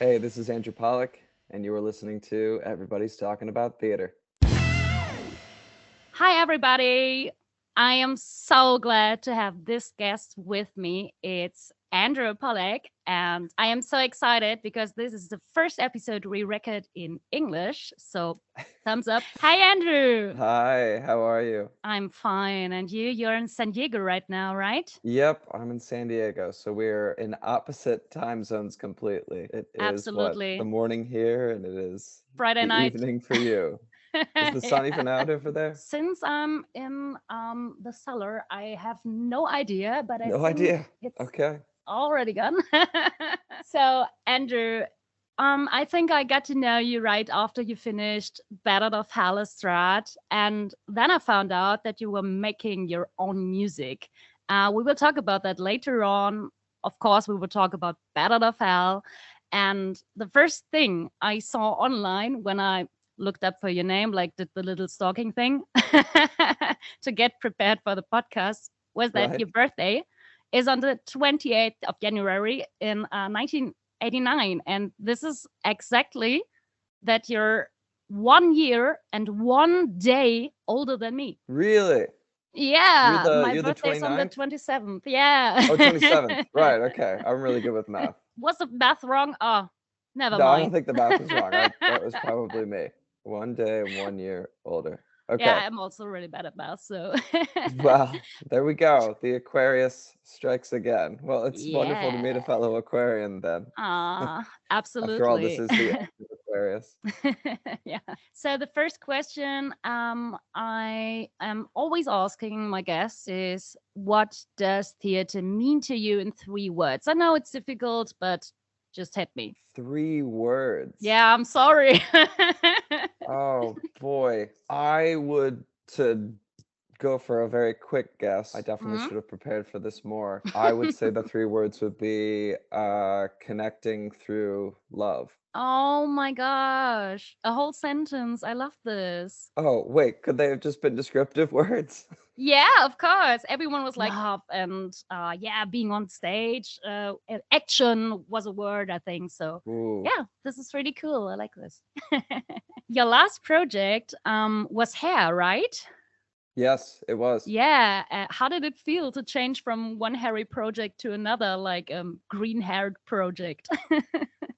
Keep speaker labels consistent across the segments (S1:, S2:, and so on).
S1: Hey, this is Andrew Polec, and you are listening to Everybody's Talking About Theater.
S2: Hi, everybody. I am so glad to have this guest with me. It's Andrew Polec, and I am so excited because this is the first episode we record in English. So, thumbs up. Hi, Andrew.
S1: Hi, how are you?
S2: I'm fine. And you? You're in San Diego right now, right?
S1: Yep, I'm in San Diego, so we're in opposite time zones completely. It is the
S2: Absolutely.
S1: morning here, and it is
S2: Friday
S1: the
S2: night.
S1: evening for you. Is the sun
S2: Yeah.
S1: even out over there?
S2: Since I'm in the cellar, I have no idea, but I
S1: No
S2: think
S1: idea.
S2: it's
S1: Okay.
S2: already gone. So, Andrew, I think I got to know you right after you finished Battle of Strat, and then I found out that you were making your own music. We will talk about that later on. Of course, we will talk about Battle of Hell. And the first thing I saw online when I looked up for your name, like did the little stalking thing to get prepared for the podcast, was that
S1: Right.
S2: your birthday is on the 28th of January in 1989. And this is exactly that you're 1 year and 1 day older than me.
S1: Really? You're
S2: Yeah,
S1: the
S2: my
S1: you're the
S2: birthday is on the
S1: 29th?
S2: 27th. Yeah.
S1: Oh, 27th. Right, okay. I'm really good with math.
S2: Was the math wrong? Oh, never
S1: No, I don't
S2: mind.
S1: think the math was wrong. That was probably me. 1 day, 1 year older.
S2: Yeah,
S1: Okay.
S2: I'm also really bad at math. So,
S1: Well, there we go. The Aquarius strikes again. Well, it's wonderful to meet a
S2: yeah.
S1: fellow Aquarian then. After all, this
S2: Absolutely.
S1: is the end of Aquarius.
S2: Yeah. So the first question I am always asking my guests is, what does theater mean to you in 3 words? I know it's difficult, but just hit me.
S1: 3 words.
S2: Yeah, I'm sorry.
S1: Oh boy. I would to go for a very quick guess. I definitely
S2: Mhm.
S1: should have prepared for this more. I would say the 3 words would be connecting through love.
S2: Oh my gosh. A whole sentence. I love this.
S1: Oh, wait, could they have just been descriptive words?
S2: Yeah, of course. Everyone was like, love and yeah, being on stage. Action was a word, I think. So
S1: Ooh.
S2: yeah, this is really cool. I like this. Your last project was hair, right?
S1: Yes, it was.
S2: Yeah. How did it feel to change from one hairy project to another, like green haired project?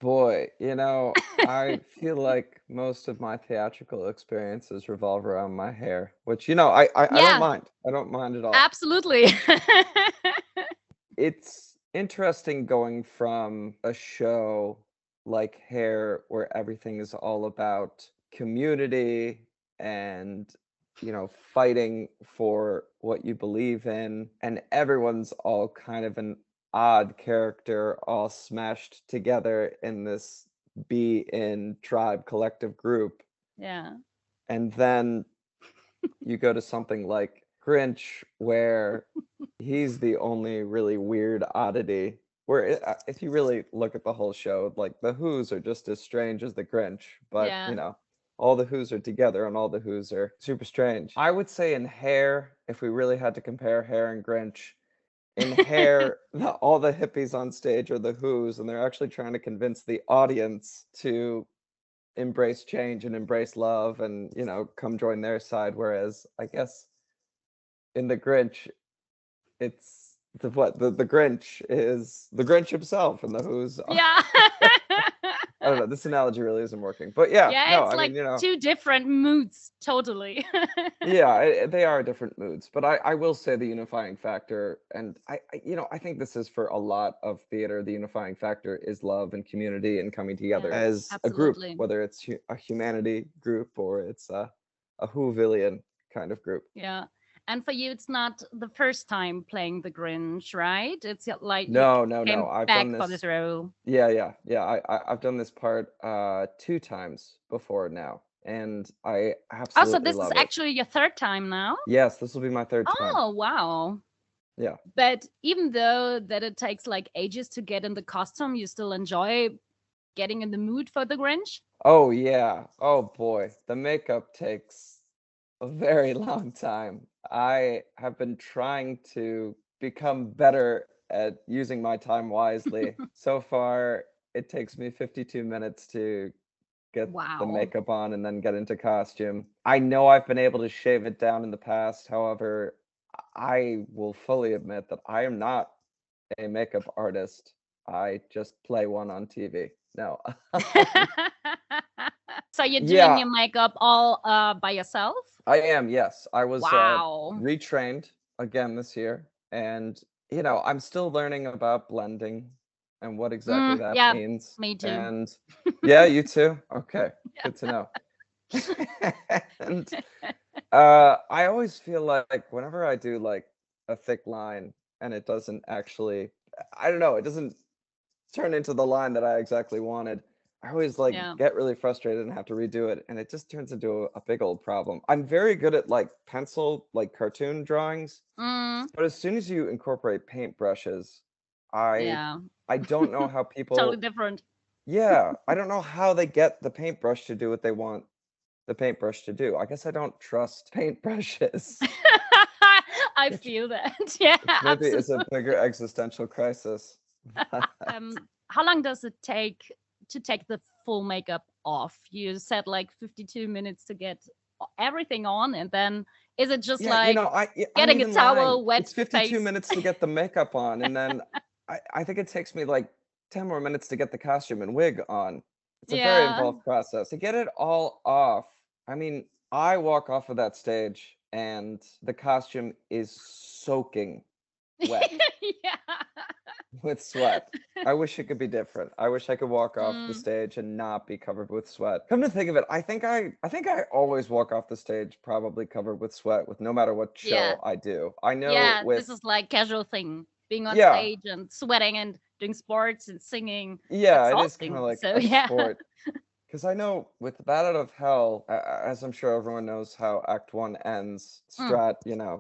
S1: Boy, I feel like most of my theatrical experiences revolve around my hair, which, I don't
S2: Yeah,
S1: mind. I don't mind at all.
S2: absolutely.
S1: It's interesting going from a show like Hair, where everything is all about community and, fighting for what you believe in, and everyone's all kind of an odd character, all smashed together in this be in tribe collective group.
S2: Yeah.
S1: And then you go to something like Grinch, where he's the only really weird oddity. Where if you really look at the whole show, like the Who's are just as strange as the Grinch, but
S2: Yeah.
S1: all the Who's are together and all the Who's are super strange. I would say in Hair, if we really had to compare Hair and Grinch, in Hair, all the hippies on stage are the Who's, and they're actually trying to convince the audience to embrace change and embrace love and, come join their side. Whereas I guess in the Grinch, it's the Grinch is the Grinch himself, and the Who's
S2: Yeah.
S1: I don't know, this analogy really isn't working. But yeah,
S2: Yeah,
S1: no,
S2: it's
S1: I mean,
S2: like two different moods, totally.
S1: yeah, they are different moods, but I will say the unifying factor, and I think this is for a lot of theater, the unifying factor is love and community and coming together
S2: Yeah,
S1: as a group,
S2: absolutely.
S1: whether it's a humanity group or it's a Whovillian kind of group.
S2: Yeah. And for you, it's not the first time playing the Grinch, right? It's like you
S1: No, no, no.
S2: came
S1: I've done
S2: back for
S1: this.
S2: this role.
S1: Yeah, yeah, yeah. I've done this part 2 times before now, and I
S2: Also,
S1: absolutely
S2: this is
S1: love it.
S2: actually your third time now.
S1: Yes, this will be my third time.
S2: Oh, wow.
S1: Yeah.
S2: But even though that it takes like ages to get in the costume, you still enjoy getting in the mood for the Grinch?
S1: Oh yeah. Oh boy. The makeup takes a very long time. I have been trying to become better at using my time wisely. So far, it takes me 52 minutes to get the
S2: Wow.
S1: makeup on and then get into costume. I know I've been able to shave it down in the past. However, I will fully admit that I am not a makeup artist. I just play one on TV. No.
S2: So you're doing
S1: Yeah,
S2: your makeup all by yourself?
S1: I am. Yes. I was
S2: Wow.
S1: retrained again this year. And, I'm still learning about blending and what exactly that
S2: Yeah,
S1: means.
S2: me too.
S1: And yeah, you too? Okay. Good to know. And I always feel like whenever I do like a thick line and it doesn't actually, I don't know, it doesn't turn into the line that I exactly wanted. I always like
S2: Yeah.
S1: get really frustrated and have to redo it, and it just turns into a big old problem. I'm very good at like pencil, like cartoon drawings,
S2: Mm,
S1: but as soon as you incorporate paintbrushes, I
S2: yeah.
S1: I don't know how
S2: Totally
S1: people,
S2: different.
S1: yeah, I don't know how they get the paintbrush to do what they want the paintbrush to do. I guess I don't trust paintbrushes,
S2: I
S1: which
S2: feel that. Yeah,
S1: which maybe is a
S2: absolutely.
S1: bigger existential crisis.
S2: How long does it take to take the full makeup off? You said like 52 minutes to get everything on, and then is it just
S1: Yeah,
S2: like
S1: I'm
S2: getting a
S1: even lying.
S2: towel, wet
S1: It's 52
S2: face?
S1: minutes to get the makeup on, and then I think it takes me like 10 more minutes to get the costume and wig on. It's a very
S2: Yeah.
S1: involved process. To get it all off, I mean, I walk off of that stage and the costume is soaking wet
S2: Yeah.
S1: with sweat. I wish it could be different. I wish I could walk off the
S2: Mm,
S1: stage and not be covered with sweat. Come to think of it, I think I always walk off the stage probably covered with sweat with no matter what
S2: yeah.
S1: show I do. I know
S2: Yeah.
S1: with
S2: This is like casual thing. Being on
S1: yeah,
S2: stage and sweating and doing sports and singing.
S1: yeah, it is kind
S2: Exhausting.
S1: of like
S2: So
S1: a
S2: yeah.
S1: sport. Because I know with Bat Out of Hell, as I'm sure everyone knows how Act One ends,
S2: Mm,
S1: Strat,
S2: yeah,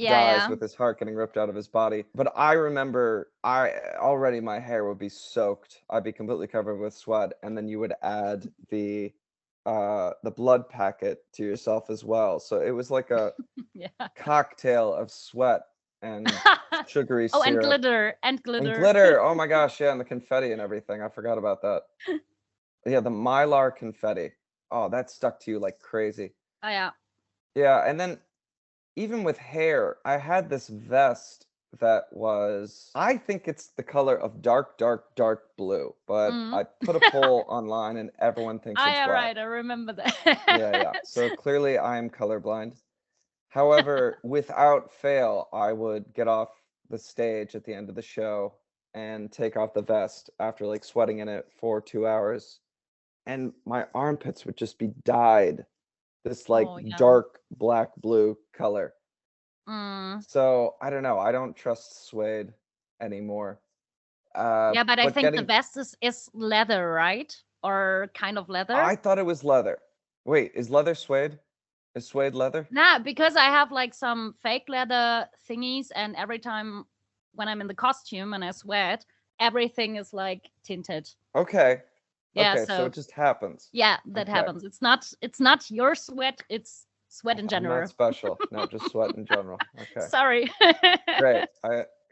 S1: dies
S2: yeah.
S1: with his heart getting ripped out of his body. But I remember I already my hair would be soaked. I'd be completely covered with sweat, and then you would add the blood packet to yourself as well. So it was like a
S2: Yeah.
S1: cocktail of sweat and sugary
S2: Oh, and
S1: syrup
S2: glitter and
S1: and
S2: glitter.
S1: glitter. Oh my gosh, yeah, and the confetti and everything. I forgot about that. Yeah, the Mylar confetti. Oh, that stuck to you like crazy.
S2: Oh yeah.
S1: Yeah, and then even with hair, I had this vest that was, I think it's the color of dark, dark, dark blue, but
S2: Mm.
S1: I put a poll online and everyone thinks
S2: Oh
S1: it's
S2: yeah,
S1: black.
S2: right. I remember
S1: Yeah,
S2: that.
S1: yeah. So clearly I am colorblind. However, without fail, I would get off the stage at the end of the show and take off the vest after like sweating in it for 2 hours, and my armpits would just be dyed this like
S2: Oh yeah.
S1: dark black blue color.
S2: Mm.
S1: So I don't know. I don't trust suede anymore.
S2: Yeah, but I
S1: But
S2: think the
S1: getting,
S2: vest is leather, right? Or kind of leather.
S1: I thought it was leather. Wait, is leather suede? Is suede leather?
S2: Nah, because I have like some fake leather thingies, and every time when I'm in the costume and I sweat, everything is like tinted.
S1: Okay.
S2: Yeah,
S1: Okay, so
S2: so
S1: it just happens.
S2: yeah, that
S1: Okay.
S2: happens. It's not your sweat, it's sweat in
S1: I'm not
S2: general.
S1: special. No, just sweat in general. Okay.
S2: Sorry.
S1: Great.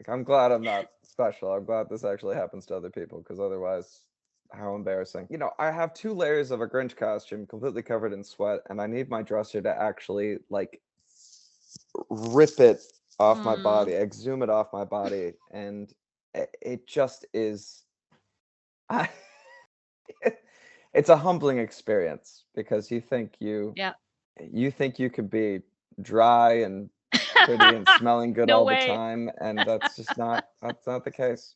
S1: I'm glad I'm not special. I'm glad this actually happens to other people because otherwise, how embarrassing. I have 2 layers of a Grinch costume completely covered in sweat, and I need my dresser to actually like rip it off my
S2: Mm,
S1: body, exhume it off my body, and it just is. I, it's a humbling experience because
S2: yeah.
S1: you think you could be dry and pretty and smelling good
S2: No
S1: all the
S2: way.
S1: time, and that's not the case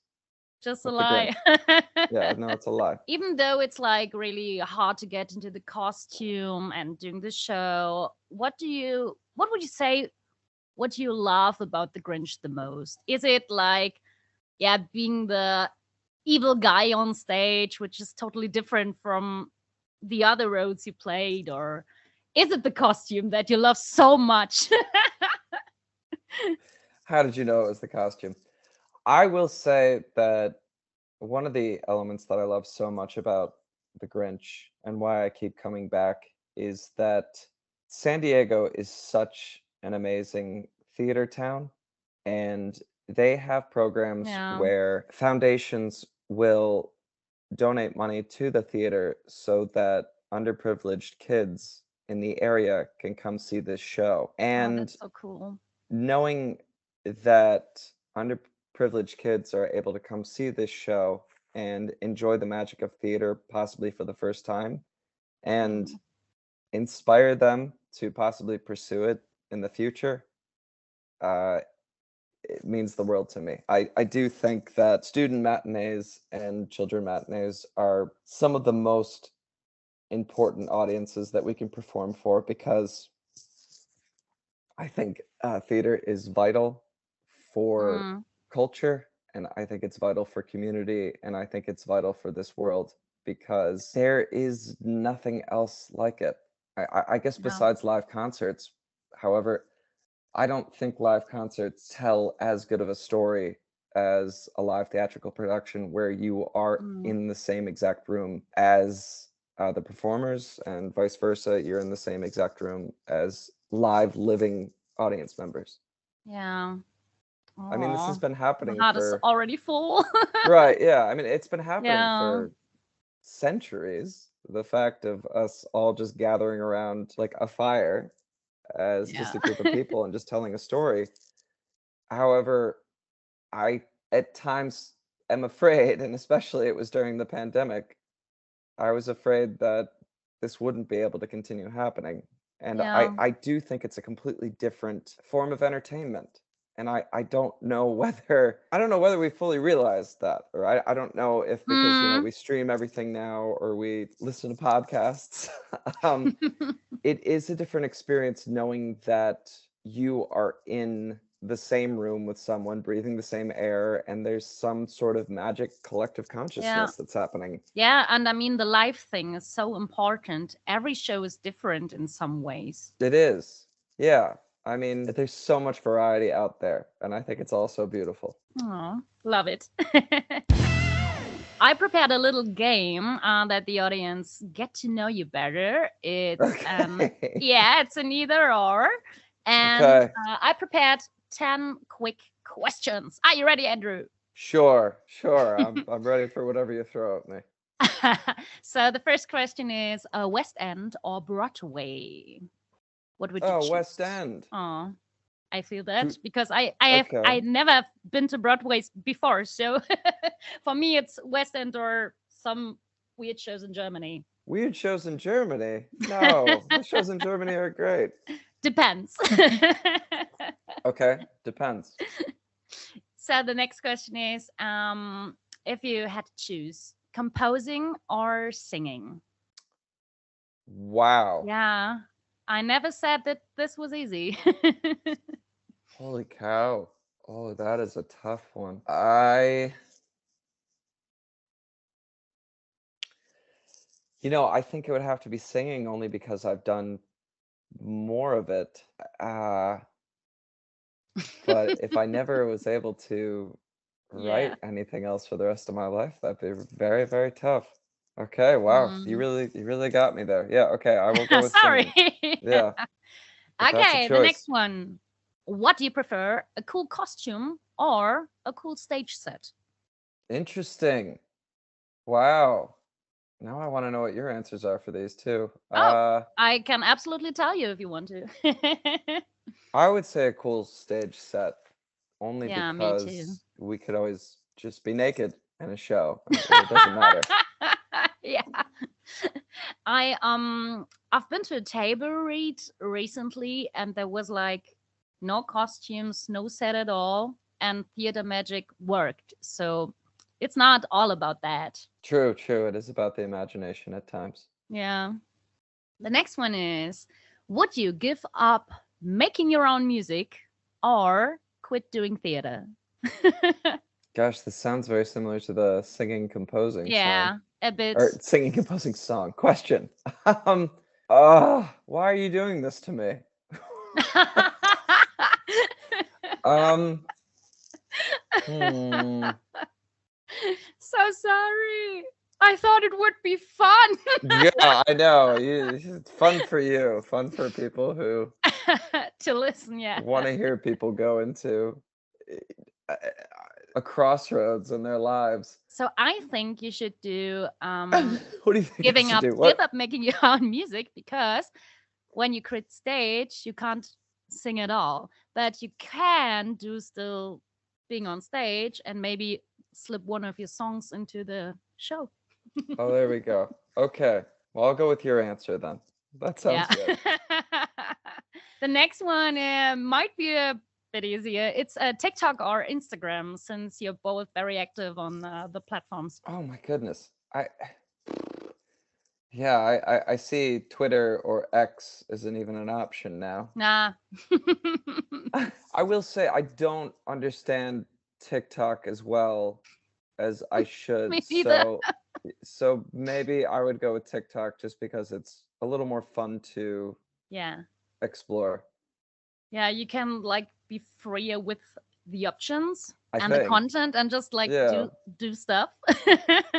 S2: Just a
S1: with the Grinch.
S2: lie.
S1: Yeah, no, it's a lie.
S2: Even though it's like really hard to get into the costume and doing the show, what would you say what do you love about the Grinch the most? Is it like, yeah, being the evil guy on stage, which is totally different from the other roles you played, or is it the costume that you love so much?
S1: How did you know it was the costume? I will say that one of the elements that I love so much about the Grinch and why I keep coming back is that San Diego is such an amazing theater town, and they have programs
S2: Yeah.
S1: where foundations will donate money to the theater so that underprivileged kids in the area can come see this show.
S2: Oh,
S1: And
S2: that's so cool.
S1: knowing that underprivileged kids are able to come see this show and enjoy the magic of theater possibly for the first time and
S2: Mm.
S1: inspire them to possibly pursue it in the future, uh, it means the world to me. I do think that student matinees and children matinees are some of the most important audiences that we can perform for, because I think theater is vital for
S2: Mm.
S1: culture, and I think it's vital for community, and I think it's vital for this world, because there is nothing else like it. I guess
S2: Yeah.
S1: besides live concerts. However, I don't think live concerts tell as good of a story as a live theatrical production where you are
S2: Mm.
S1: in the same exact room as the performers, and vice versa. You're in the same exact room as live living audience members.
S2: Yeah.
S1: I mean, this has
S2: Oh,
S1: been
S2: my
S1: happening
S2: heart is
S1: for,
S2: already full.
S1: right, yeah. I mean, it's been happening
S2: Yeah.
S1: for centuries. The fact of us all just gathering around like a fire as just
S2: Yeah.
S1: a group of people and just telling a story. However, I at times am afraid, and especially it was during the pandemic, I was afraid that this wouldn't be able to continue happening. And I,
S2: Yeah.
S1: I do think it's a completely different form of entertainment. And I don't know whether we fully realized that, or I don't know if, because
S2: Mm.
S1: we stream everything now or we listen to podcasts. um, it is a different experience knowing that you are in the same room with someone breathing the same air, and there's some sort of magic collective
S2: Yeah.
S1: consciousness that's happening.
S2: Yeah, and I mean the live thing is so important. Every show is different in some ways.
S1: It is. Yeah. I mean, there's so much variety out there, and I think it's all so beautiful.
S2: Oh, love it. I prepared a little game that the audience get to know you better.
S1: Okay.
S2: Yeah, it's an either or, and
S1: Okay.
S2: I prepared 10 quick questions. Are you ready, Andrew?
S1: Sure. I'm ready for whatever you throw at me.
S2: So the first question is West End or Broadway? What would you
S1: Oh,
S2: choose?
S1: West End.
S2: Oh, I feel
S1: Do-
S2: that because I
S1: Okay.
S2: never been to Broadway before, so for me it's West End or some weird shows in Germany.
S1: Weird shows in Germany? No, the shows in Germany are great.
S2: Depends.
S1: Okay, depends.
S2: So the next question is, if you had to choose composing or singing?
S1: Wow.
S2: Yeah, I never said that this was easy.
S1: Holy cow. Oh, that is a tough one. I think it would have to be singing only because I've done more of it. Uh, but if I never was able to
S2: Yeah.
S1: write anything else for the rest of my life, that'd be very, very tough. Okay, wow. You
S2: Mm.
S1: really got me there. Yeah, okay, I will go with
S2: Sorry.
S1: singing. Yeah, if that's a
S2: Okay, the next
S1: choice.
S2: one. What do you prefer, a cool costume or a cool stage set?
S1: Interesting. Wow. Now I want to know what your answers are for these too.
S2: Oh, I can absolutely tell you if you want to.
S1: I would say a cool stage set, only
S2: Yeah, me too.
S1: because we could always just be naked in a show. It doesn't matter.
S2: Yeah. I've been to a table read recently and there was like no costumes, no set at all, and theater magic worked. So it's not all about that.
S1: True. It is about the imagination at times.
S2: Yeah. The next one is, would you give up making your own music or quit doing theater?
S1: Gosh, this sounds very similar to the singing composing song.
S2: Yeah, a bit.
S1: Or singing composing song. Question. Why are you doing this to me? Hmm.
S2: So sorry. I thought it would be fun.
S1: Yeah, I know. It's fun for you. Fun for people who
S2: To listen, yeah.
S1: want to hear people go into. a crossroads in their lives.
S2: So I think you should do
S1: What do you think I should do?
S2: give
S1: What?
S2: up making your own music, because when you quit stage, you can't sing at all. But you can do still being on stage and maybe slip one of your songs into the show.
S1: Oh, there we go. Okay. Well, I'll go with your answer then. That sounds good.
S2: The next one might be a bit easier. It's TikTok or Instagram, since you're both very active on the platforms.
S1: Oh my goodness. I see Twitter or X isn't even an option now.
S2: Nah.
S1: I will say I don't understand TikTok as well as I should.
S2: Me neither.
S1: So maybe I would go with TikTok just because it's a little more fun to
S2: Yeah.
S1: explore.
S2: Yeah, you can like be freer with the options
S1: I
S2: and the
S1: think.
S2: content and just like
S1: Yeah.
S2: do stuff.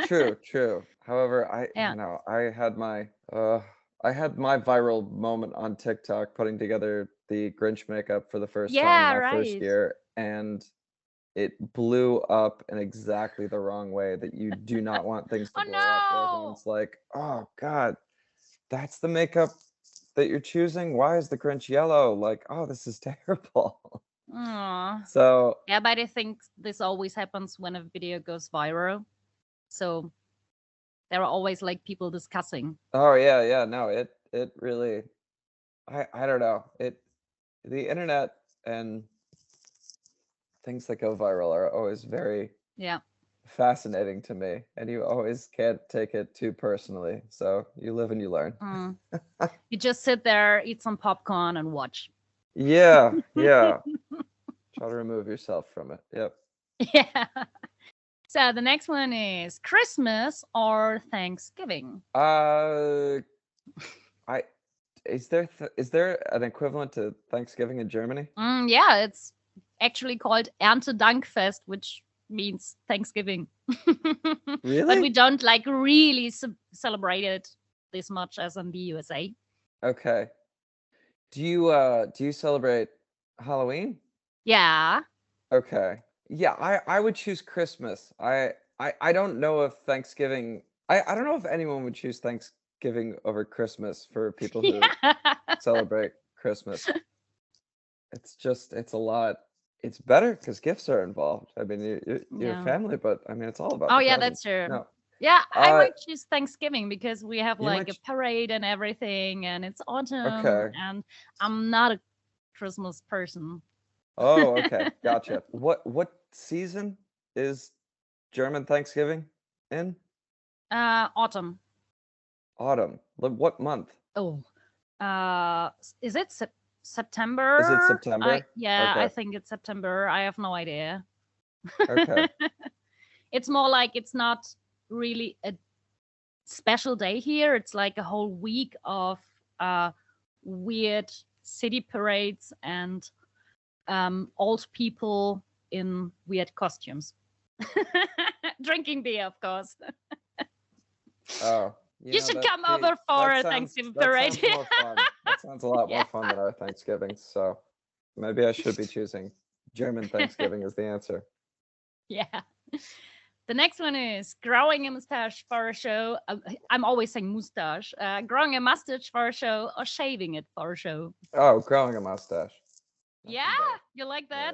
S1: True. However,
S2: Yeah.
S1: I had my viral moment on TikTok putting together the Grinch makeup for the first time
S2: Yeah,
S1: my first
S2: right.
S1: year, and it blew up in exactly the wrong way that you do not want things to
S2: Oh
S1: blow up. Where
S2: no.
S1: everyone's like, "Oh God, that's the makeup that you're choosing? Why is the Grinch yellow?" Like, "Oh, this is terrible."
S2: Aw.
S1: So
S2: Yeah, but I think this always happens when a video goes viral. So there are always like people discussing.
S1: oh yeah, no, it really, I don't know. The internet and things that go viral are always very
S2: Yeah.
S1: fascinating to me, and you always can't take it too personally. So you live and you learn.
S2: Mm. You just sit there, eat some popcorn, and watch.
S1: Yeah. Try to remove yourself from it. Yep.
S2: Yeah. So the next one is Christmas or Thanksgiving.
S1: I is there an equivalent to Thanksgiving in Germany?
S2: Yeah, it's actually called Erntedankfest, which means Thanksgiving. But
S1: Really?
S2: we don't like really celebrate it this much as in the USA.
S1: Okay. Do you celebrate Halloween?
S2: Yeah.
S1: Okay. Yeah, I would choose Christmas. I don't know if Thanksgiving. I don't know if anyone would choose Thanksgiving over Christmas for people who
S2: Yeah.
S1: celebrate Christmas. It's a lot. It's better because gifts are involved. I mean, you're
S2: Yeah.
S1: family, but I mean, it's all about
S2: Oh,
S1: the
S2: yeah,
S1: presents.
S2: that's true.
S1: No,
S2: Yeah, I
S1: uh,
S2: might choose Thanksgiving because we have
S1: you
S2: like
S1: might.
S2: a parade and everything, and it's autumn,
S1: Okay.
S2: and I'm not a Christmas person.
S1: Oh, okay. Gotcha. What season is German Thanksgiving in?
S2: Autumn.
S1: Autumn. What month?
S2: Oh, is it
S1: Is it
S2: September?
S1: September?
S2: Yeah, I
S1: Okay.
S2: think it's September. I have no idea.
S1: Okay.
S2: It's more like it's not really a special day here. It's like a whole week of weird city parades and old people in weird costumes. Drinking beer, of course.
S1: Oh,
S2: You should come over for a Thanksgiving parade.
S1: Sounds more fun. That sounds a lot
S2: Yeah.
S1: more fun than our Thanksgiving. So maybe I should be choosing German Thanksgiving as the answer.
S2: Yeah. The next one is growing a mustache for a show. I'm always saying mustache. Growing a mustache for a show or shaving it for a show.
S1: Oh, growing a mustache. Nothing
S2: Yeah,
S1: better.
S2: you like
S1: Yeah,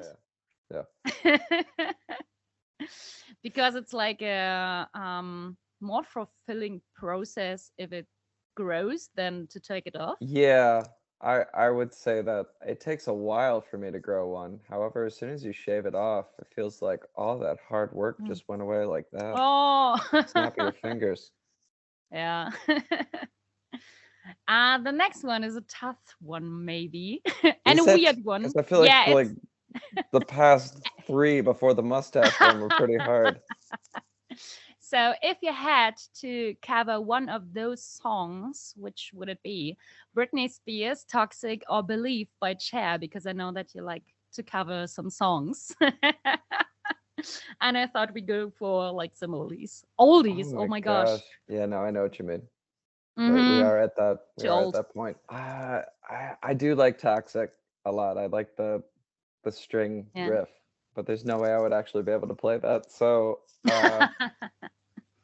S2: that?
S1: yeah.
S2: Because it's like a more fulfilling process if it grows than to take it off.
S1: Yeah, I would say that it takes a while for me to grow one. However, as soon as you shave it off, it feels like all that hard work
S2: Mm.
S1: just went away like that.
S2: Oh,
S1: Snap of your fingers.
S2: yeah. The next one is a tough one, maybe, and
S1: Is
S2: a
S1: it?
S2: weird one.
S1: Because I feel
S2: Yeah,
S1: like the past 3 before the mustache one were pretty hard.
S2: So if you had to cover one of those songs, which would it be? Britney Spears, Toxic, or Believe by Cher? Because I know that you like to cover some songs. And I thought we'd go for like some oldies. Oldies, oh my gosh.
S1: Yeah, no, I know what you mean. We
S2: Mm-hmm.
S1: are at that. We
S2: Too
S1: are at
S2: old.
S1: that point. I do like Toxic a lot. I like the string
S2: Yeah.
S1: riff, but there's no way I would actually be able to play that. So,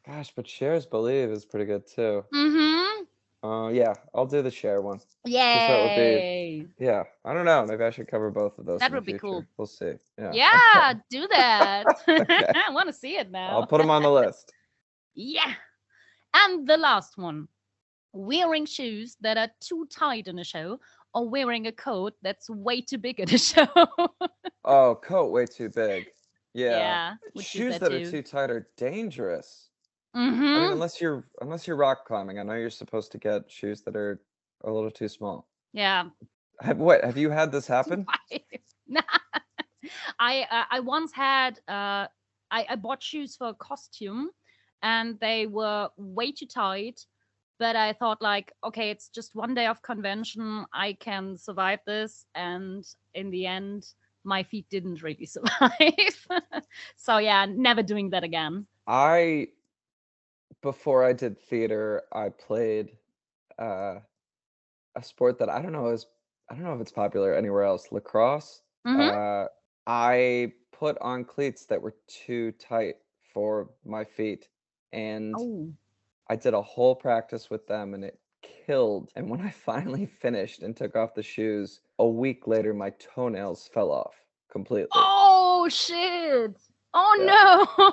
S1: gosh, but Cher's Believe is pretty good too.
S2: Mm-hmm.
S1: Yeah, I'll do the Cher one. 'Cause that would be,
S2: Yay.
S1: yeah, I don't know. Maybe I should cover both of those
S2: That
S1: in the
S2: would be
S1: future.
S2: cool.
S1: We'll see. Yeah.
S2: Yeah, do that.
S1: Okay.
S2: I want to see it
S1: I'll
S2: now.
S1: put them on the list.
S2: Yeah. And the last one. Wearing shoes that are too tight in a show or wearing a coat that's way too big in a show.
S1: Oh, coat way too big. Yeah.
S2: Yeah, would choose
S1: Shoes
S2: that
S1: that are
S2: too.
S1: too tight are dangerous. I mean,
S2: Mm-hmm.
S1: unless you're rock climbing, I know you're supposed to get shoes that are a little too small.
S2: Yeah.
S1: Have you had this happen?
S2: Nah. I once had I bought shoes for a costume and they were way too tight, but I thought like, okay, it's just one day of convention, I can survive this, and in the end my feet didn't really survive. So yeah, never doing that again.
S1: Before I did theater, I played uh, a sport that I don't know if it's popular anywhere else, lacrosse.
S2: Mm-hmm.
S1: I put on cleats that were too tight for my feet, and
S2: Oh.
S1: I did a whole practice with them, and it killed. And when I finally finished and took off the shoes, a week later, my toenails fell off completely.
S2: Oh shit. Oh
S1: Yeah.
S2: no.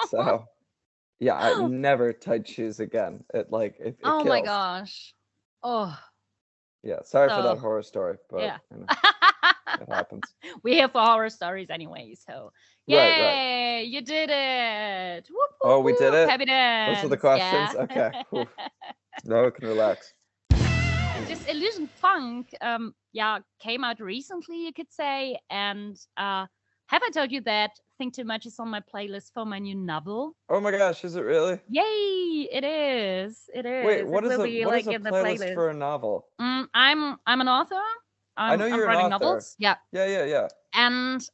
S1: So, yeah, I never tight shoes again. It
S2: Oh my
S1: kills.
S2: gosh. Oh.
S1: Yeah, sorry for that
S2: So
S1: horror story, but
S2: yeah.
S1: it happens.
S2: We're here for horror stories anyway, so
S1: Right.
S2: yay, you did it. Whoop, whoop,
S1: Oh, we did
S2: whoop.
S1: it?
S2: Happy
S1: Those are the
S2: dance.
S1: questions?
S2: Yeah.
S1: Okay. Whew. Now we can relax.
S2: Disillusioned Funk, yeah, came out recently, you could say. And have I told you that Think Too Much is on my playlist for my new novel?
S1: Oh my gosh, is it really?
S2: Yay! It is. It
S1: Wait,
S2: is. It will be
S1: what is
S2: like
S1: a
S2: in the
S1: playlist
S2: playlist.
S1: for a novel?
S2: I'm an author.
S1: I know
S2: I'm
S1: you're an
S2: writing
S1: author.
S2: novels. Yeah.
S1: Yeah.
S2: And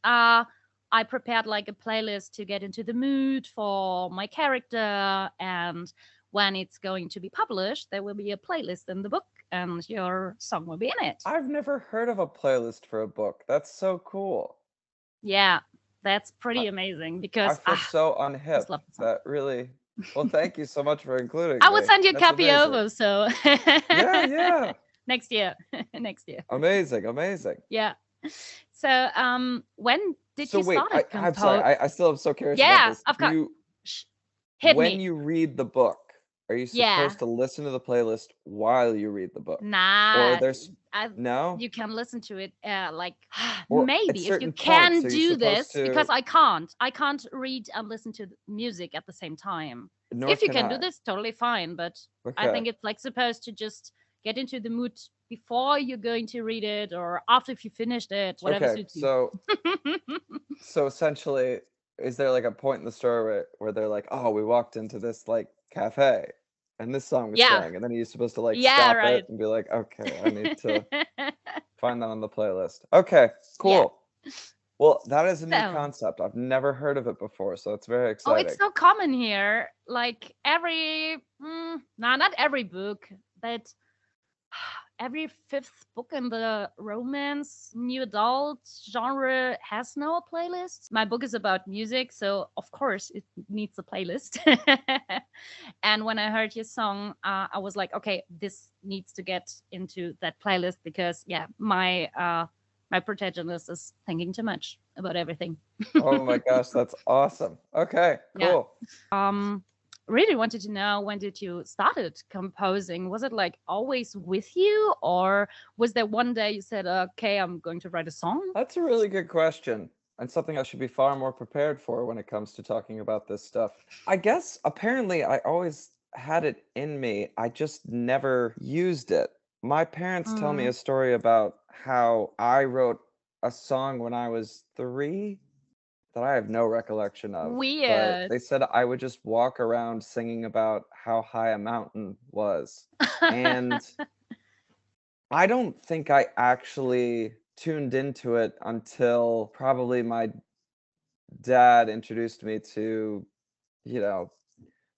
S2: I prepared like a playlist to get into the mood for my character. And when it's going to be published, there will be a playlist in the book, and your song will be in it.
S1: I've never heard of a playlist for a book. That's so cool.
S2: Yeah, that's
S1: I,
S2: pretty amazing
S1: I
S2: because
S1: feel so
S2: I
S1: unhip.
S2: just love the song.
S1: That really. Well, thank you so much for including
S2: I will
S1: me.
S2: send you a
S1: That's
S2: copy
S1: amazing.
S2: over. So
S1: Yeah.
S2: next year, next year.
S1: Amazing.
S2: Yeah. So when did
S1: So
S2: you
S1: wait,
S2: start
S1: I'm sorry.
S2: compose?
S1: I still am so curious about
S2: Yeah,
S1: this.
S2: of course.
S1: You
S2: Hit
S1: When
S2: me.
S1: you read the book, are you
S2: Yeah.
S1: supposed to listen to the playlist while you read the book? Or
S2: Nah,
S1: there's no?
S2: you can listen to it like
S1: Or at
S2: maybe if you
S1: certain
S2: can
S1: points, are you
S2: do
S1: supposed
S2: this, because
S1: to?
S2: I can't read and listen to the music at the same time.
S1: Nor
S2: If you
S1: can
S2: can do
S1: I.
S2: this, totally fine, but I
S1: Okay.
S2: think it's like supposed to just get into the mood before you're going to read it or after if you finished it, whatever
S1: Okay.
S2: suits you.
S1: So essentially, is there like a point in the story where they're like, oh, we walked into this like cafe and this song was
S2: Yeah.
S1: playing, and then you're supposed to like
S2: Yeah,
S1: stop
S2: right.
S1: it and be like, okay, I need to find that on the playlist. Okay,
S2: Yeah.
S1: cool. Well, that is a new
S2: So,
S1: concept. I've never heard of it before, so it's very
S2: oh, it's
S1: exciting.
S2: so common here. Like every, not every book, but every fifth book in the romance, new adult genre has no playlist. My book is about music, so of course it needs a playlist. And when I heard your song, I was like, okay, this needs to get into that playlist because, yeah, my protagonist is thinking too much about everything.
S1: Oh my gosh, that's awesome. Okay,
S2: Yeah.
S1: cool.
S2: Really wanted to know, when did you started composing? Was it like always with you, or was there one day you said, okay, I'm going to write a song?
S1: That's a really good question, and something I should be far more prepared for when it comes to talking about this stuff. I guess apparently I always had it in me. I just never used it. My parents tell me a story about how I wrote a song when I was 3 that I have no recollection of. But
S2: Weird.
S1: they said I would just walk around singing about how high a mountain was. And I don't think I actually tuned into it until probably my dad introduced me to, you know,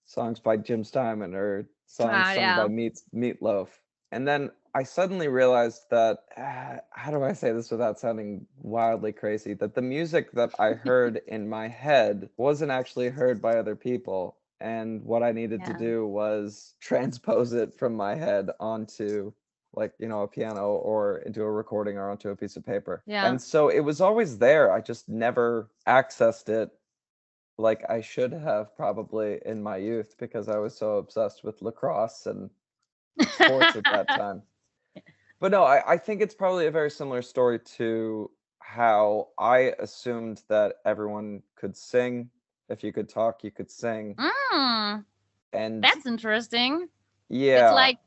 S1: songs by Jim Steinman or songs sung by
S2: Yeah.
S1: Meatloaf. And then I suddenly realized that, how do I say this without sounding wildly crazy? That the music that I heard in my head wasn't actually heard by other people. And what I needed to
S2: Yeah.
S1: do was transpose it from my head onto, like, a piano or into a recording or onto a piece of paper.
S2: Yeah.
S1: And so it was always there. I just never accessed it like I should have probably in my youth because I was so obsessed with lacrosse and sports at that time. But no, I think it's probably a very similar story to how I assumed that everyone could sing. If you could talk, you could sing.
S2: Mm,
S1: And
S2: that's interesting. It's
S1: yeah,
S2: like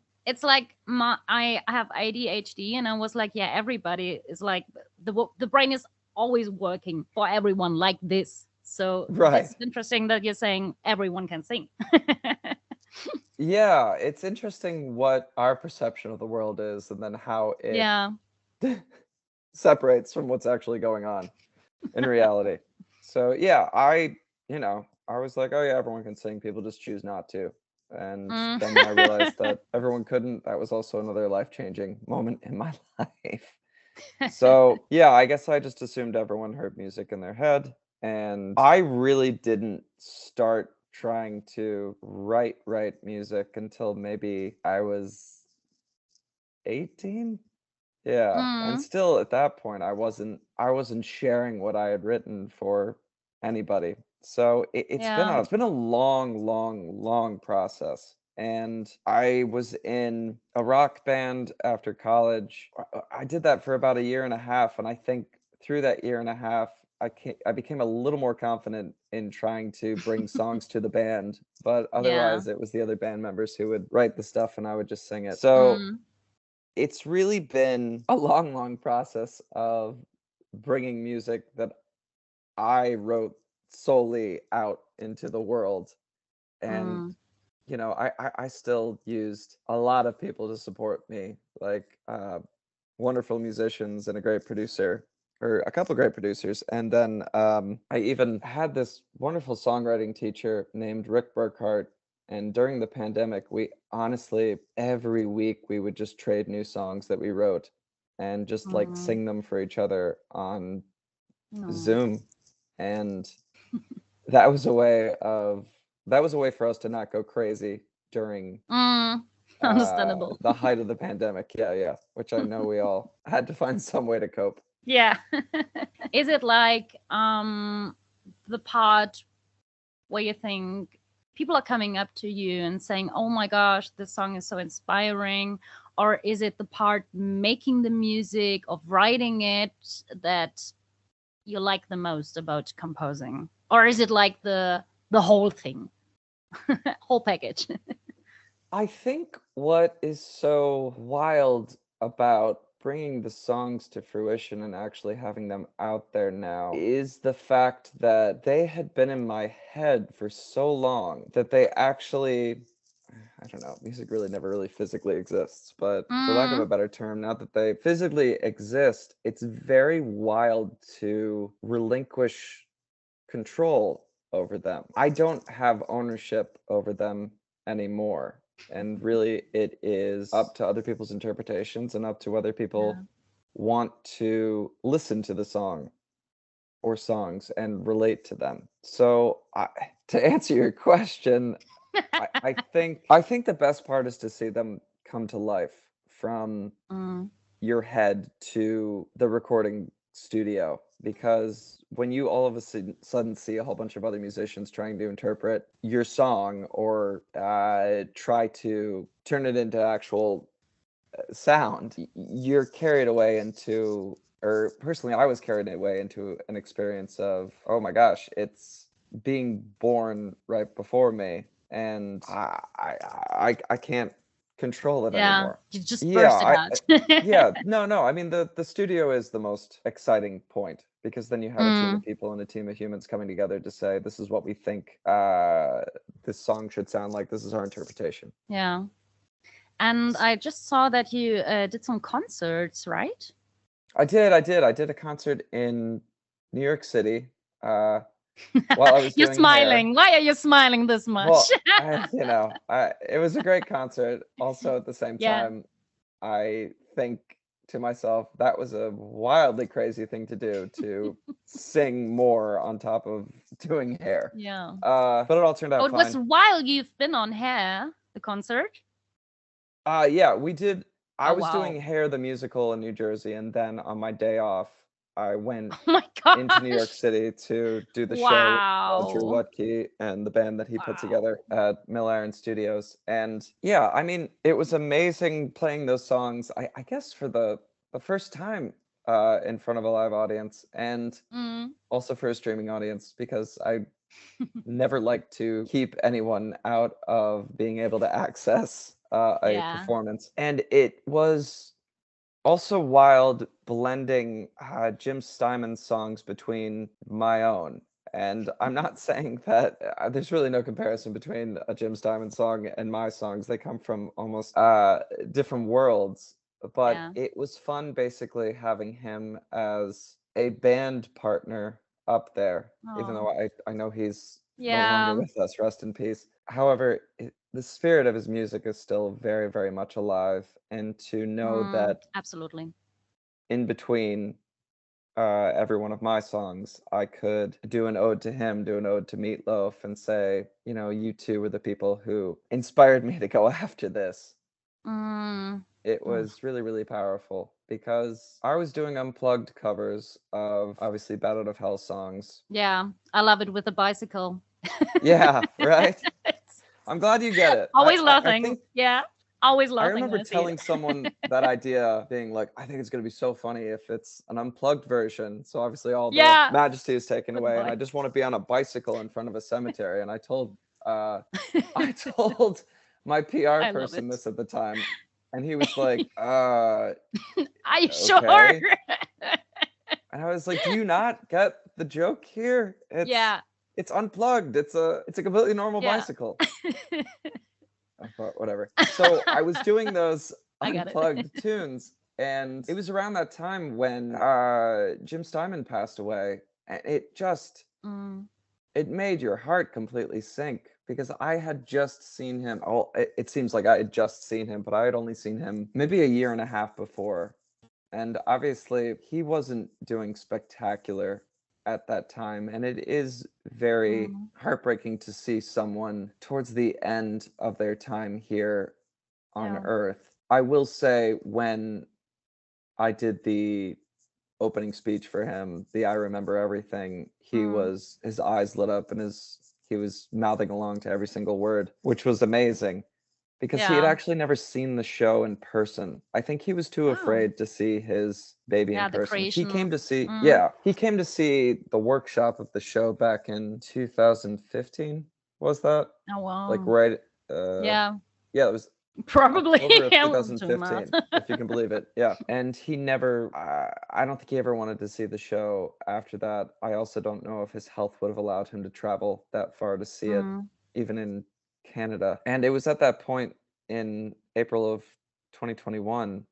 S2: I have ADHD, and I was like, yeah, everybody is like the brain is always working for everyone like this. So
S1: right.
S2: that's interesting that you're saying everyone can sing.
S1: Yeah, it's interesting what our perception of the world is and then how it
S2: Yeah.
S1: separates from what's actually going on in reality. So yeah, I was like, oh yeah, everyone can sing, people just choose not to. And
S2: Mm.
S1: then when I realized that everyone couldn't, that was also another life-changing moment in my life. So yeah, I guess I just assumed everyone heard music in their head. And I really didn't start trying to write music until maybe I was 18. Yeah, and
S2: Mm.
S1: still at that point, I wasn't sharing what I had written for anybody. So it's been
S2: Yeah.
S1: a long, long, long process. And I was in a rock band after college. I did that for about a year and a half, and I think through that year and a half, I became a little more confident in trying to bring songs to the band. But
S2: Yeah.
S1: otherwise, it was the other band members who would write the stuff, and I would just sing it. So
S2: Mm.
S1: it's really been a long, long process of bringing music that I wrote solely out into the world. And,
S2: Mm.
S1: I still used a lot of people to support me, like wonderful musicians and a great producer, or a couple great producers. And then I even had this wonderful songwriting teacher named Rick Burkhart. And during the pandemic, we honestly, every week, we would just trade new songs that we wrote and just like
S2: Mm.
S1: sing them for each other on
S2: No.
S1: Zoom. And that was a way of, that was a way for us to not go crazy during
S2: Mm. Understandable.
S1: the height of the pandemic. Yeah, yeah, which I know we all had to find some way to cope.
S2: Yeah. Is it like the part where you think people are coming up to you and saying, "Oh my gosh, this song is so inspiring," or is it the part making the music of writing it that you like the most about composing, or is it like the whole thing, whole package?
S1: I think what is so wild about bringing the songs to fruition and actually having them out there now is the fact that they had been in my head for so long that they actually, I don't know, music really never really physically exists, but for lack of a
S2: Mm,
S1: better term, now that they physically exist, it's very wild to relinquish control over them. I don't have ownership over them anymore. And really, it is up to other people's interpretations and up to whether
S2: yeah.
S1: people want to listen to the song or songs and relate to them. So, to answer your question, I think the best part is to see them come to life from
S2: Mm,
S1: your head to the recording studio, because when you all of a sudden see a whole bunch of other musicians trying to interpret your song or try to turn it into actual sound, you're carried away into, or personally, I was carried away into an experience of, oh my gosh, it's being born right before me, and I can't control it
S2: yeah,
S1: anymore.
S2: you just
S1: Yeah,
S2: burst it out.
S1: yeah, no. I mean, the studio is the most exciting point because then you have a team of
S2: Mm,
S1: people and a team of humans coming together to say, this is what we think this song should sound like. This is our interpretation.
S2: yeah. And I just saw that you did some concerts, right?
S1: I did a concert in New York City while I was
S2: You're
S1: doing hair.
S2: smiling. Why are you smiling this much?
S1: Well, it was a great concert. Also, at the same
S2: Yeah.
S1: time, I think to myself, that was a wildly crazy thing to do, to sing more on top of doing hair.
S2: Yeah.
S1: But it all turned
S2: Oh,
S1: out
S2: it was
S1: fine.
S2: while you've been on Hair, the concert.
S1: Yeah, we did. I
S2: Oh
S1: was doing
S2: wow.
S1: Hair the musical in New Jersey, and then on my day off, I went
S2: Oh my
S1: into New York
S2: gosh.
S1: City to do the show with Drew
S2: Wow.
S1: Wutke and the band that he put together
S2: Wow.
S1: at Mill Iron Studios. And yeah, I mean, it was amazing playing those songs, I guess for the first time in front of a live audience, and
S2: Mm.
S1: also for a streaming audience, because I never like to keep anyone out of being able to access a
S2: Yeah.
S1: performance. And it was also wild blending Jim Steinman's songs between my own. And I'm not saying that there's really no comparison between a Jim Steinman song and my songs. They come from almost different worlds. But
S2: Yeah.
S1: it was fun basically having him as a band partner up there, even
S2: Oh.
S1: though I know he's no longer
S2: Yeah.
S1: with us, rest in peace. However, the spirit of his music is still very, very much alive. And to know
S2: Mm.
S1: that
S2: Absolutely.
S1: in between every one of my songs, I could do an ode to him, do an ode to Meatloaf, and say, you know, you two were the people who inspired me to go after this.
S2: Mm.
S1: It
S2: Mm.
S1: was really, really powerful because I was doing unplugged covers of obviously Bat Out of Hell songs.
S2: Yeah. I love it with the bicycle.
S1: Yeah, right?
S2: It's
S1: I'm glad you get it.
S2: always
S1: I
S2: laughing.
S1: think
S2: Yeah. Always
S1: I
S2: laughing
S1: remember
S2: when I see it.
S1: telling someone that idea, being like, I think it's going to be so funny if it's an unplugged version. So obviously all the
S2: Yeah.
S1: majesty is taken
S2: With the
S1: away, and I
S2: bike.
S1: just want to be on a bicycle in front of a cemetery. And uh, I told my PR
S2: I love
S1: person
S2: it.
S1: this at the time, and he was like,
S2: Are you sure?
S1: okay. And I was like, do you not get the joke here?
S2: Yeah.
S1: It's unplugged. It's a completely normal
S2: Yeah.
S1: bicycle. But whatever. So I was doing those
S2: I got it.
S1: unplugged tunes, and it was around that time when Jim Steinman passed away, and
S2: Mm.
S1: it made your heart completely sink because I had just seen him. Oh, it seems like I had just seen him, but I had only seen him maybe a year and a half before, and obviously he wasn't doing spectacular at that time, and it is very
S2: Mm.
S1: heartbreaking to see someone towards the end of their time here on
S2: Yeah.
S1: Earth. I will say, when I did the opening speech for him, the I Remember Everything,
S2: Mm.
S1: his eyes lit up and he was mouthing along to every single word, which was amazing because he had
S2: Yeah.
S1: actually never seen the show in person. I think he was too
S2: Oh.
S1: afraid to see his baby in
S2: Yeah. The
S1: person. He came
S2: creation.
S1: to see,
S2: Mm.
S1: yeah, he came to see the workshop of the show back in 2015. Was that?
S2: Oh
S1: Like
S2: wow.
S1: right
S2: Yeah.
S1: yeah, it was
S2: Probably.
S1: October of
S2: I will do math.
S1: 2015, if you can believe it. Yeah. And he never, I don't think he ever wanted to see the show after that. I also don't know if his health would have allowed him to travel that far to see it,
S2: Mm.
S1: even in Canada. And it was at that point in April of 2021,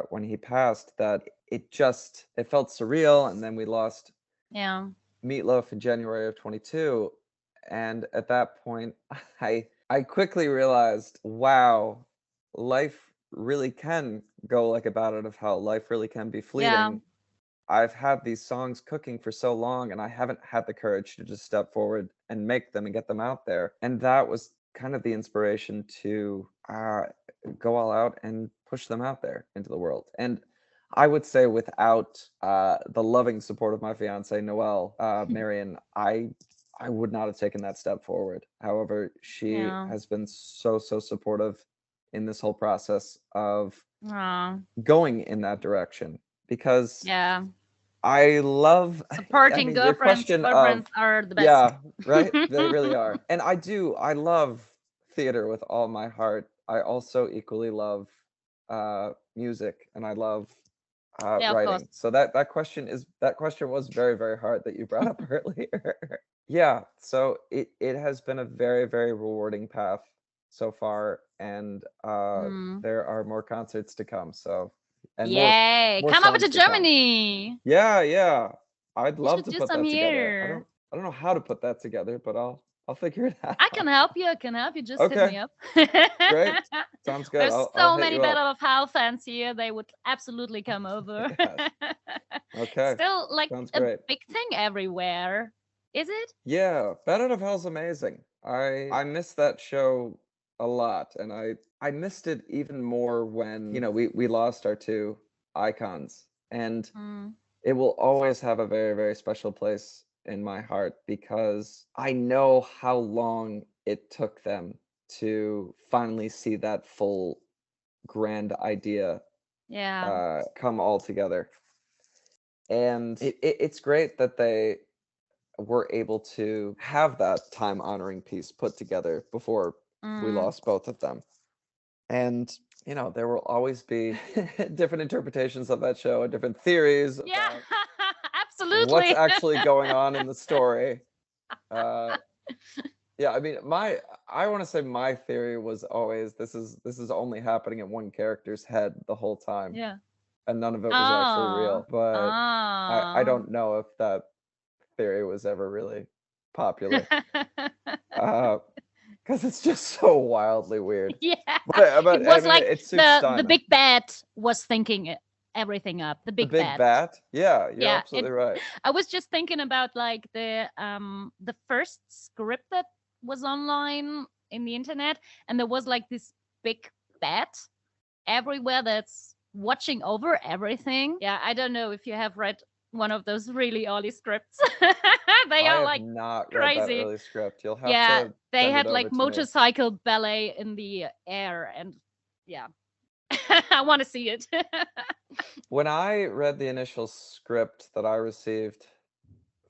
S1: when he passed, that it felt surreal. And then we lost
S2: Yeah.
S1: Meatloaf in January of 22. And at that point, I quickly realized, wow, life really can go like a bat out of hell. Life really can be
S2: Yeah.
S1: fleeting. I've had these songs cooking for so long, and I haven't had the courage to just step forward and make them and get them out there. And that was kind of the inspiration to go all out and push them out there into the world. And I would say, without the loving support of my fiance Noelle, Marion, I would not have taken that step forward. However, she
S2: Yeah.
S1: has been so supportive in this whole process of
S2: Aw.
S1: going in that direction, because
S2: Yeah.
S1: I love, I
S2: Supporting
S1: mean, your
S2: girlfriends.
S1: question
S2: Boyfriends
S1: of,
S2: are the best.
S1: yeah, right? They really are. And I love theater with all my heart. I also equally love music, and I love
S2: Yeah, of course.
S1: writing. So that question was very, very hard that you brought up earlier. Yeah, so it has been a very, very rewarding path so far, and
S2: Mm.
S1: there are more concerts to come. So, and
S2: Yay.
S1: more
S2: Come over to
S1: songs to come.
S2: Germany.
S1: Yeah, yeah. I'd
S2: You
S1: love
S2: should
S1: to
S2: do
S1: put
S2: some
S1: that together.
S2: here.
S1: I don't know how to put that together, but I'll figure it
S2: I can
S1: out.
S2: help you. I can help you. Just hit
S1: Okay,
S2: me up.
S1: great. Sounds good.
S2: There's
S1: I'll
S2: so
S1: hit
S2: many
S1: you up.
S2: Battle of Hell fans here. They would absolutely come over.
S1: Yes. Okay.
S2: Still like
S1: Sounds
S2: a
S1: great.
S2: big thing everywhere. Is it?
S1: Yeah, Bat Out of Hell's amazing. I miss that show a lot, and I missed it even more when, we lost our two icons. And
S2: Mm,
S1: it will always have a very, very special place in my heart because I know how long it took them to finally see that full grand idea
S2: yeah.
S1: come all together. And it's great that they were able to have that time honoring piece put together before we
S2: Mm,
S1: lost both of them. And there will always be different interpretations of that show and different theories
S2: yeah.
S1: about what's
S2: Absolutely.
S1: actually going on in the story. Uh, yeah, I mean, I want to say my theory was always this is only happening in one character's head the whole time,
S2: Yeah.
S1: and none of it was actually
S2: Oh.
S1: real. But I
S2: Oh.
S1: don't know if that theory was ever really popular. Because it's just so wildly weird.
S2: Yeah. It
S1: But I
S2: was
S1: mean,
S2: like
S1: it suits
S2: the
S1: Steinem.
S2: big bad was thinking everything up. The
S1: The
S2: big
S1: big
S2: bad.
S1: bat? Yeah, you're
S2: Yeah.
S1: absolutely right.
S2: I was just thinking about like the first script that was online in the internet, and there was like this big bat everywhere that's watching over everything. Yeah, I don't know if you have read one of those really early scripts. They
S1: I
S2: are
S1: have
S2: like
S1: not read that
S2: crazy.
S1: early script. You'll have
S2: Yeah,
S1: to
S2: they
S1: send it
S2: had
S1: over
S2: like
S1: to me.
S2: motorcycle ballet in the air, and yeah, I want to see it.
S1: When I read the initial script that I received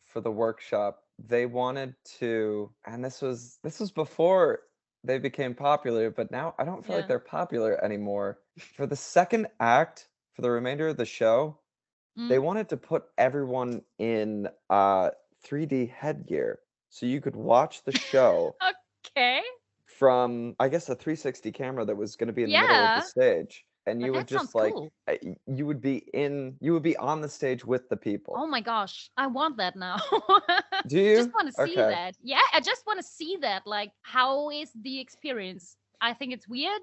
S1: for the workshop, they wanted to, and this was before they became popular, but now I don't feel like
S2: Yeah.
S1: they're popular anymore. For the second act, for the remainder of the show, they
S2: Mm.
S1: wanted to put everyone in 3D headgear so you could watch the show
S2: Okay.
S1: from, I guess, a 360 camera that was going to be in the middle of the
S2: Yeah,
S1: stage, and
S2: but
S1: you would
S2: that sounds
S1: just like
S2: cool.
S1: you would be on the stage with the people.
S2: Oh my gosh, I want that now.
S1: Do
S2: Just
S1: you?
S2: want to see
S1: Okay.
S2: that. Yeah, I just want to see that. Like, how is the experience? I think it's weird.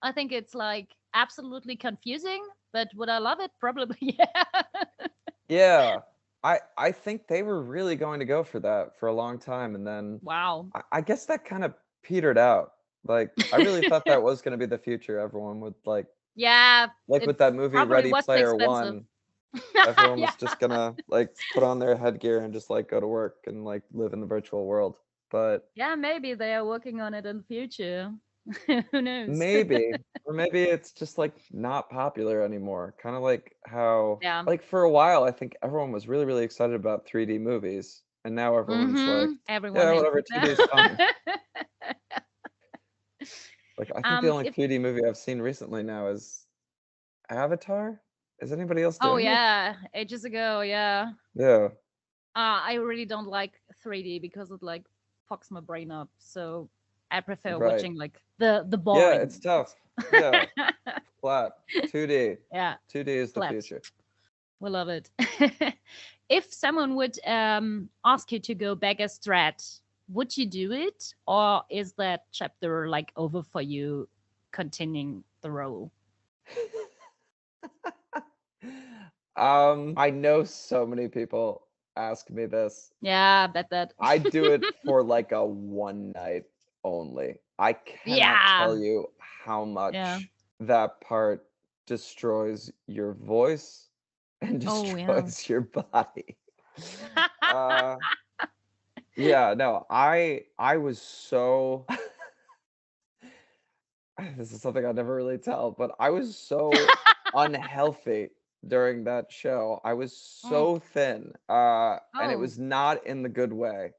S2: I think it's like absolutely confusing, but would I love it? Probably, yeah.
S1: Yeah. I think they were really going to go for that for a long time, and then
S2: Wow.
S1: I guess that kind of petered out. Like, I really thought that was going to be the future. Everyone would
S2: Yeah,
S1: like
S2: it
S1: with that movie
S2: probably
S1: Ready
S2: was
S1: Player
S2: expensive.
S1: One, everyone
S2: Yeah.
S1: was just gonna like put on their headgear and just like go to work and like live in the virtual world. But
S2: Yeah, maybe they are working on it in the future. Who knows?
S1: maybe, or maybe it's just like not popular anymore. Kind of like how,
S2: Yeah.
S1: like for a while, I think everyone was really, really excited about 3D movies, and now everyone's like,
S2: Everyone
S1: yeah,
S2: hates
S1: whatever,
S2: it
S1: 2D is fine.
S2: now.
S1: Like, I think the only
S2: If
S1: 3D movie I've seen recently now is Avatar. Is anybody else
S2: Oh
S1: doing it?
S2: yeah, ages ago, yeah.
S1: Yeah,
S2: I really don't like 3D because it like fucks my brain up. So I prefer
S1: right.
S2: watching like the
S1: Yeah,
S2: boring
S1: it's tough.
S2: ones.
S1: Yeah, flat. 2D.
S2: Yeah,
S1: 2D is the
S2: flat.
S1: future.
S2: We love it. If someone would ask you to go back as Strat, would you do it, or is that chapter like over for you, continuing the role?
S1: I know so many people ask me this.
S2: Yeah, I bet that.
S1: I do it for like a one night only. I cannot
S2: Yeah,
S1: tell you how
S2: yeah.
S1: much that part destroys your voice and
S2: Oh yeah.
S1: destroys your body. Uh, yeah, no, I was so this is something I never really tell, but I was so unhealthy during that show. I was
S2: Mm.
S1: so thin, and it
S2: Oh.
S1: was not in the good way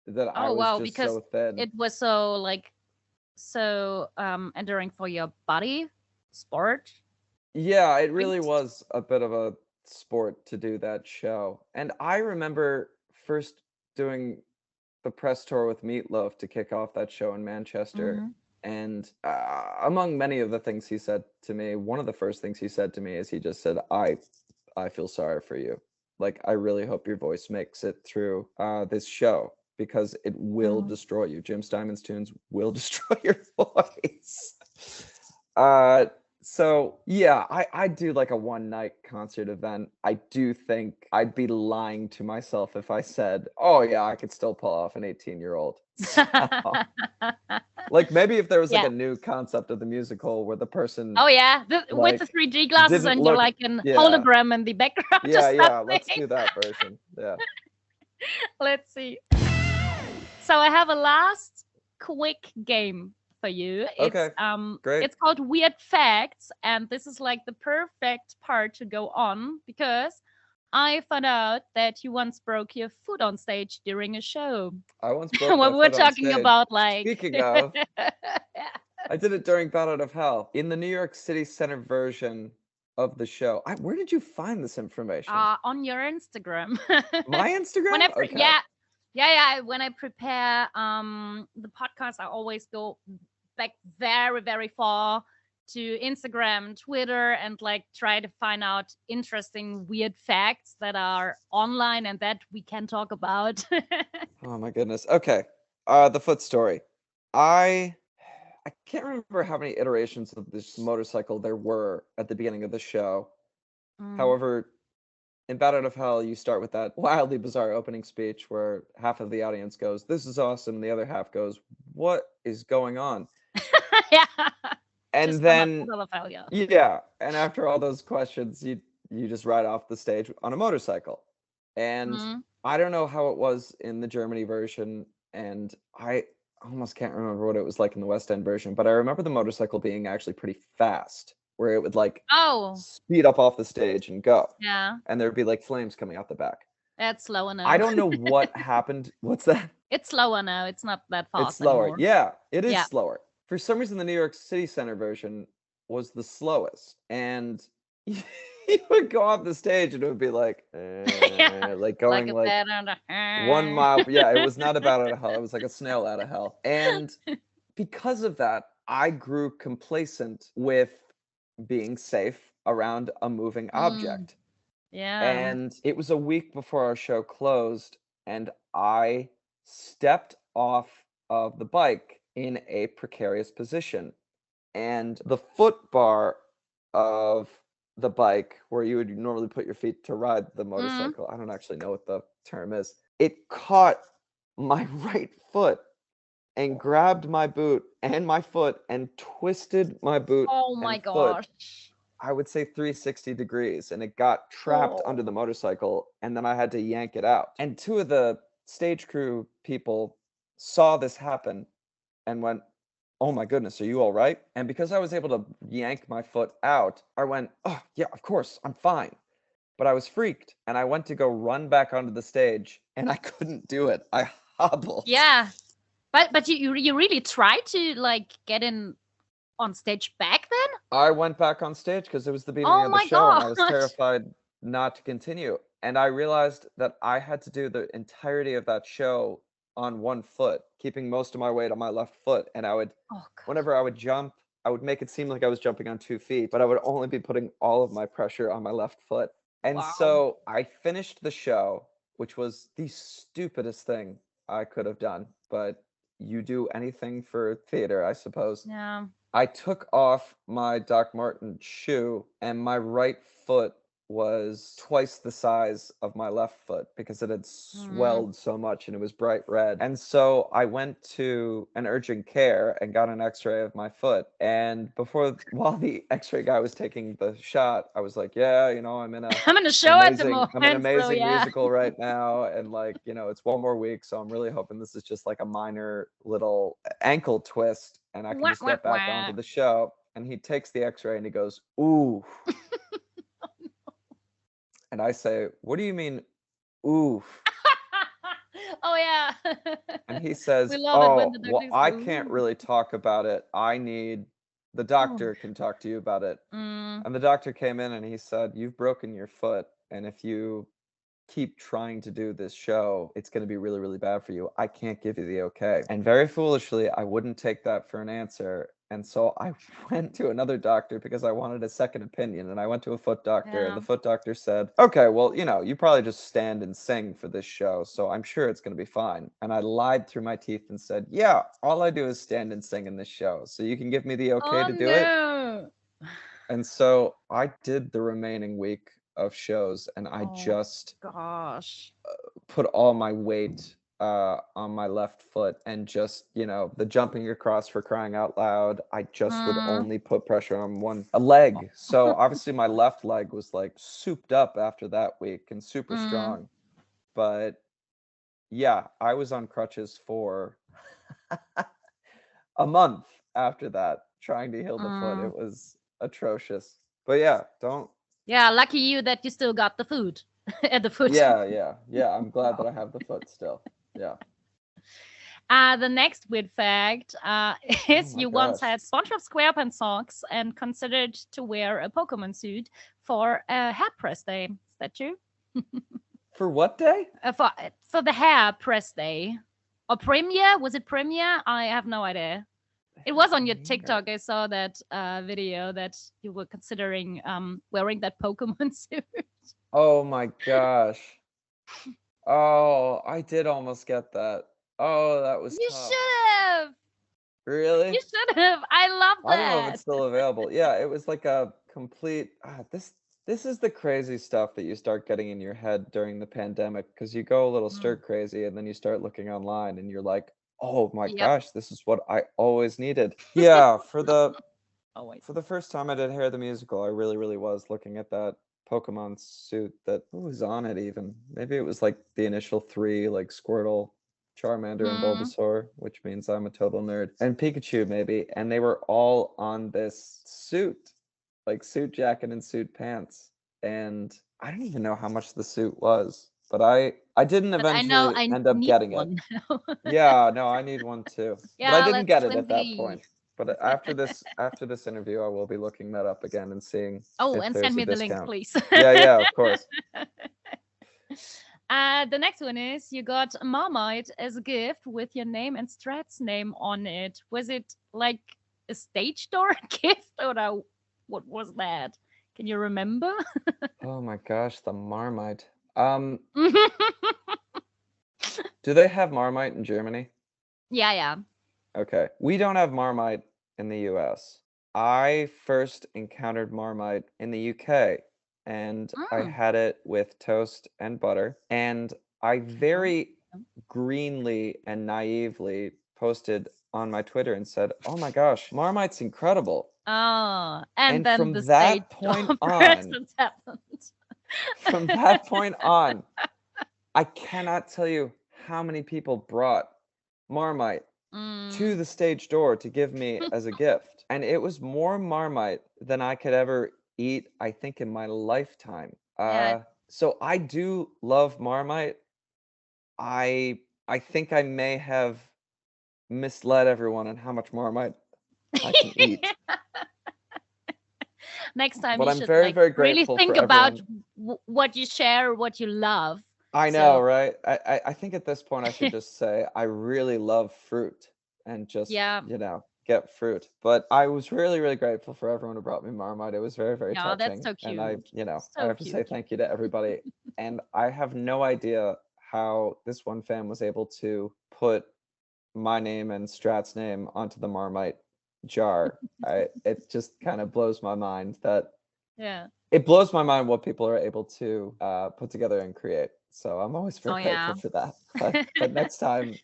S1: that I
S2: Oh
S1: was
S2: wow,
S1: just
S2: because
S1: so thin.
S2: it was so like so enduring for your body sport.
S1: Yeah, it really
S2: Drinks.
S1: was a bit of a sport to do that show. And I remember first doing the press tour with Meatloaf to kick off that show in Manchester.
S2: Hmm.
S1: And among many of the things he said to me, one of the first things he said to me is he just said, I feel sorry for you. Like, I really hope your voice makes it through this show. because it will destroy you. Jim Steinman's tunes will destroy your voice. So yeah, I do like a one night concert event. I do think I'd be lying to myself if I said, oh yeah, I could still pull off an 18-year-old. Like maybe if there was like
S2: Yeah.
S1: a new concept of the musical where the person
S2: Oh yeah, with the
S1: like
S2: 3D glasses
S1: didn't
S2: and you're
S1: look
S2: like an
S1: yeah.
S2: hologram in the background or
S1: Yeah, let's
S2: something.
S1: do that version. Yeah.
S2: Let's see. So I have a last quick game for you.
S1: Okay, great.
S2: It's called Weird Facts, and this is like the perfect part to go on because I found out that you once broke your foot on stage during a show.
S1: I once broke
S2: When
S1: my
S2: we were
S1: foot on
S2: talking
S1: stage.
S2: about like
S1: Speaking of, I did it during Bat Out of Hell in the New York City Center version of the show. Where did you find this information?
S2: On your Instagram.
S1: My Instagram? Okay.
S2: Yeah. When I prepare the podcast, I always go back very, very far to Instagram, Twitter, and like try to find out interesting, weird facts that are online and that we can talk about.
S1: Oh my goodness. Okay. The foot story. I can't remember how many iterations of this motorcycle there were at the beginning of the show. However, in Bat Out of Hell, you start with that wildly bizarre opening speech where half of the audience goes, "This is awesome," and the other half goes, "What is going on?"
S2: Yeah.
S1: And
S2: Just
S1: then
S2: Bat Out of Hell, yeah.
S1: yeah, and after all those questions, you just ride off the stage on a motorcycle. And I don't know how it was in the Germany version, and I almost can't remember what it was like in the West End version, but I remember the motorcycle being actually pretty fast, where it would like speed up off the stage and go.
S2: Yeah.
S1: And there'd be like flames coming out the back.
S2: That's slower now.
S1: I don't know what happened. What's that?
S2: It's slower now. It's not that fast
S1: It's slower.
S2: anymore.
S1: Yeah, it is slower. For some reason, the New York City Center version was the slowest. And you would go off the stage and it would be like, like going like 1 mile. Yeah, it was not a bat out of hell. It was like a snail out of hell. And because of that, I grew complacent with being safe around a moving object.
S2: Yeah.
S1: And it was a week before our show closed, and I stepped off of the bike in a precarious position. And the foot bar of the bike, where you would normally put your feet to ride the motorcycle, I don't actually know what the term is, it caught my right foot and grabbed my boot and my foot and twisted my boot.
S2: Oh my
S1: and foot,
S2: gosh.
S1: I would say 360 degrees, and it got trapped under the motorcycle, and then I had to yank it out. And two of the stage crew people saw this happen and went, "Oh my goodness, are you all right?" And because I was able to yank my foot out, I went, "Oh yeah, of course, I'm fine." But I was freaked, and I went to go run back onto the stage, and I couldn't do it. I hobbled.
S2: Yeah, but you really tried to like get in on stage back then?
S1: I went back on stage because it was the beginning of the show, and I was terrified not to continue. And I realized that I had to do the entirety of that show on one foot, keeping most of my weight on my left foot. And I would, whenever I would jump, I would make it seem like I was jumping on 2 feet, but I would only be putting all of my pressure on my left foot. And so I finished the show, which was the stupidest thing I could have done. But you do anything for theater, I suppose.
S2: Yeah.
S1: I took off my Doc Marten shoe, and my right foot was twice the size of my left foot because it had swelled so much and it was bright red. And so I went to an urgent care and got an x-ray of my foot. And while the x-ray guy was taking the shot, I was like, yeah, I'm in a
S2: show at the moment.
S1: I'm in an amazing musical right now. And like, it's 1 more week. So I'm really hoping this is just like a minor little ankle twist and I can just get back onto the show. And he takes the x-ray and he goes, "Ooh." And I say, "What do you mean, oof?"
S2: Oh, yeah.
S1: And he says, "Oh, well, I can't really talk about it. The doctor can talk to you about it." And the doctor came in and he said, "You've broken your foot. And if you keep trying to do this show, it's going to be really, really bad for you. I can't give you the okay. And very foolishly, I wouldn't take that for an answer. And so I went to another doctor because I wanted a second opinion. And I went to a foot doctor, and
S2: Yeah.
S1: the foot doctor said, okay, well, you probably just stand and sing for this show. So I'm sure it's going to be fine. And I lied through my teeth and said, yeah, all I do is stand and sing in this show. So you can give me the okay
S2: Oh
S1: to do it.
S2: no.
S1: And so I did the remaining week of shows, and I
S2: Oh
S1: just
S2: gosh.
S1: put all my weight on my left foot, and just the jumping across, for crying out loud, I just would
S2: Mm.
S1: only put pressure on a leg. So obviously my left leg was like souped up after that week and super
S2: Mm.
S1: strong. But yeah, I was on crutches for a month after that, trying to heal the foot. It was atrocious. But yeah, don't.
S2: Yeah, lucky you that you still got the food at the foot.
S1: Yeah. I'm glad that I have the foot still. Yeah.
S2: The next weird fact is
S1: Oh my
S2: you once
S1: gosh.
S2: had SpongeBob SquarePants socks and considered to wear a Pokemon suit for a hair press day. Is that true?
S1: For what day?
S2: For the hair press day or premiere? Was it premiere? I have no idea. It was on your TikTok. I saw that video that you were considering wearing that Pokemon suit.
S1: Oh my gosh. Oh, I did almost get that. Oh, that was
S2: You
S1: tough.
S2: should have.
S1: Really?
S2: You should have. I love
S1: I don't know if
S2: that.
S1: it's still available. Yeah, it was like a complete this is the crazy stuff that you start getting in your head during the pandemic, because you go a little stir
S2: Mm.
S1: crazy, and then you start looking online and you're like, "Oh my
S2: Yep.
S1: gosh, this is what I always needed." Yeah, for the
S2: Always.
S1: for the first time I did Hair the Musical, I really, really was looking at that Pokemon suit that who was on it even. Maybe it was like the initial three, like Squirtle, Charmander, and
S2: Mm.
S1: Bulbasaur, which means I'm a total nerd. And Pikachu, maybe. And they were all on this suit, like suit jacket and suit pants. And I don't even know how much the suit was, but I didn't
S2: But I know
S1: eventually
S2: I
S1: end up
S2: need
S1: getting it.
S2: one now.
S1: Yeah, no, I need one too. But I
S2: Yeah,
S1: didn't
S2: let's
S1: get it
S2: twin
S1: at that
S2: these.
S1: point. But after this interview, I will be looking that up again and seeing
S2: Oh,
S1: if
S2: and send
S1: there's a
S2: me the link,
S1: discount.
S2: please.
S1: Yeah, of course.
S2: The next one is you got Marmite as a gift with your name and Strat's name on it. Was it like a stage door gift or what was that? Can you remember?
S1: Oh my gosh, the Marmite. Do they have Marmite in Germany?
S2: Yeah.
S1: Okay. We don't have Marmite in the US. I first encountered Marmite in the UK, and I
S2: Mm.
S1: had it with toast and butter. And I
S2: Oh.
S1: very greenly and naively posted on my Twitter and said, "Oh my gosh, Marmite's incredible."
S2: Oh, and
S1: And
S2: then
S1: from
S2: the stage
S1: that point
S2: door
S1: on,
S2: presence happened.
S1: from that point on, I cannot tell you how many people brought Marmite to
S2: Mm.
S1: the stage door to give me as a gift. And it was more Marmite than I could ever eat, I think, in my lifetime.
S2: Yeah.
S1: So I do love Marmite. I think I may have misled everyone on how much Marmite I can eat.
S2: Next time
S1: But
S2: you
S1: I'm
S2: should
S1: very,
S2: like
S1: very
S2: really
S1: grateful
S2: think
S1: for
S2: about
S1: everyone.
S2: what you share, what you love.
S1: I know,
S2: So
S1: right? I think at this point I should just say I really love fruit and just,
S2: yeah,
S1: get fruit. But I was really, really grateful for everyone who brought me Marmite. It was very, very
S2: yeah, that's
S1: touching.
S2: so
S1: And
S2: cute.
S1: I
S2: So
S1: have to say
S2: cute.
S1: thank you to everybody. And I have no idea how this one fan was able to put my name and Strat's name onto the Marmite jar. It just kind of blows my mind that
S2: Yeah.
S1: it blows my mind what people are able to put together and create. So I'm always
S2: Oh
S1: very
S2: yeah.
S1: grateful for that. But next time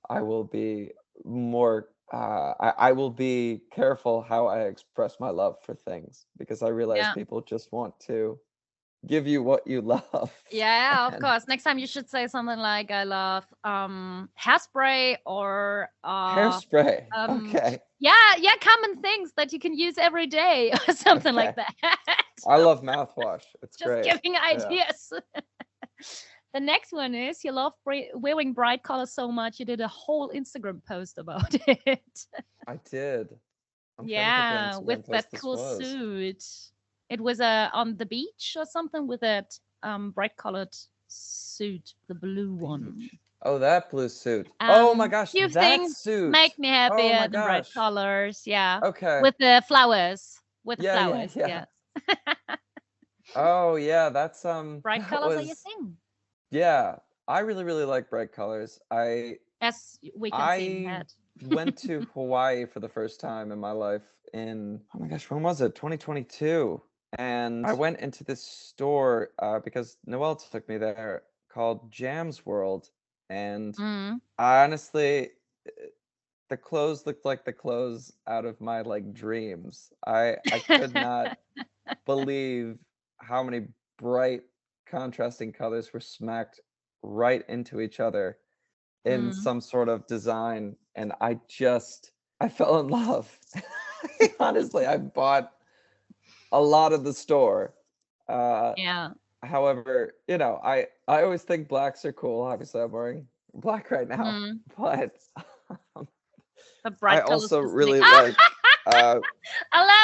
S1: I will be more. I will be careful how I express my love for things, because I realize
S2: Yeah.
S1: people just want to give you what you love.
S2: Yeah, of
S1: And
S2: course. Next time you should say something like I love hairspray or
S1: hairspray.
S2: um
S1: Okay.
S2: yeah, common things that you can use every day or something
S1: Okay.
S2: like that.
S1: I love mouthwash. It's
S2: Just
S1: great.
S2: giving
S1: Yeah.
S2: ideas. The next one is you love wearing bright colors so much you did a whole Instagram post about it.
S1: I did. I'm trying to think what
S2: Yeah, with
S1: Instagram
S2: that
S1: post this
S2: cool
S1: was.
S2: suit. It was on the beach or something with that bright colored suit, the blue one.
S1: Oh, that blue suit. Oh my gosh,
S2: Few
S1: that
S2: things
S1: suit.
S2: make me
S1: Oh my
S2: happier than bright
S1: gosh.
S2: colors. Yeah,
S1: Okay.
S2: with the flowers. With the
S1: Yeah,
S2: flowers.
S1: yeah.
S2: Yeah.
S1: Oh yeah, that's
S2: Bright
S1: that
S2: colors are your
S1: was
S2: thing,
S1: yeah. I really, really like bright colors.
S2: as we can see in the
S1: I
S2: head.
S1: went to Hawaii for the first time in my life in, oh my gosh, when was it? 2022. And I went into this store because Noelle took me there, called Jam's World. And
S2: Mm.
S1: I honestly, the clothes looked like the clothes out of my like dreams. I could not believe how many bright contrasting colors were smacked right into each other in
S2: Mm.
S1: some sort of design, and I fell in love. Honestly, I bought a lot of the store. Uh,
S2: Yeah.
S1: however, I always think blacks are cool. Obviously, I'm wearing black right now,
S2: Mm.
S1: but
S2: The
S1: I
S2: bright colors
S1: also
S2: just make.
S1: really like
S2: I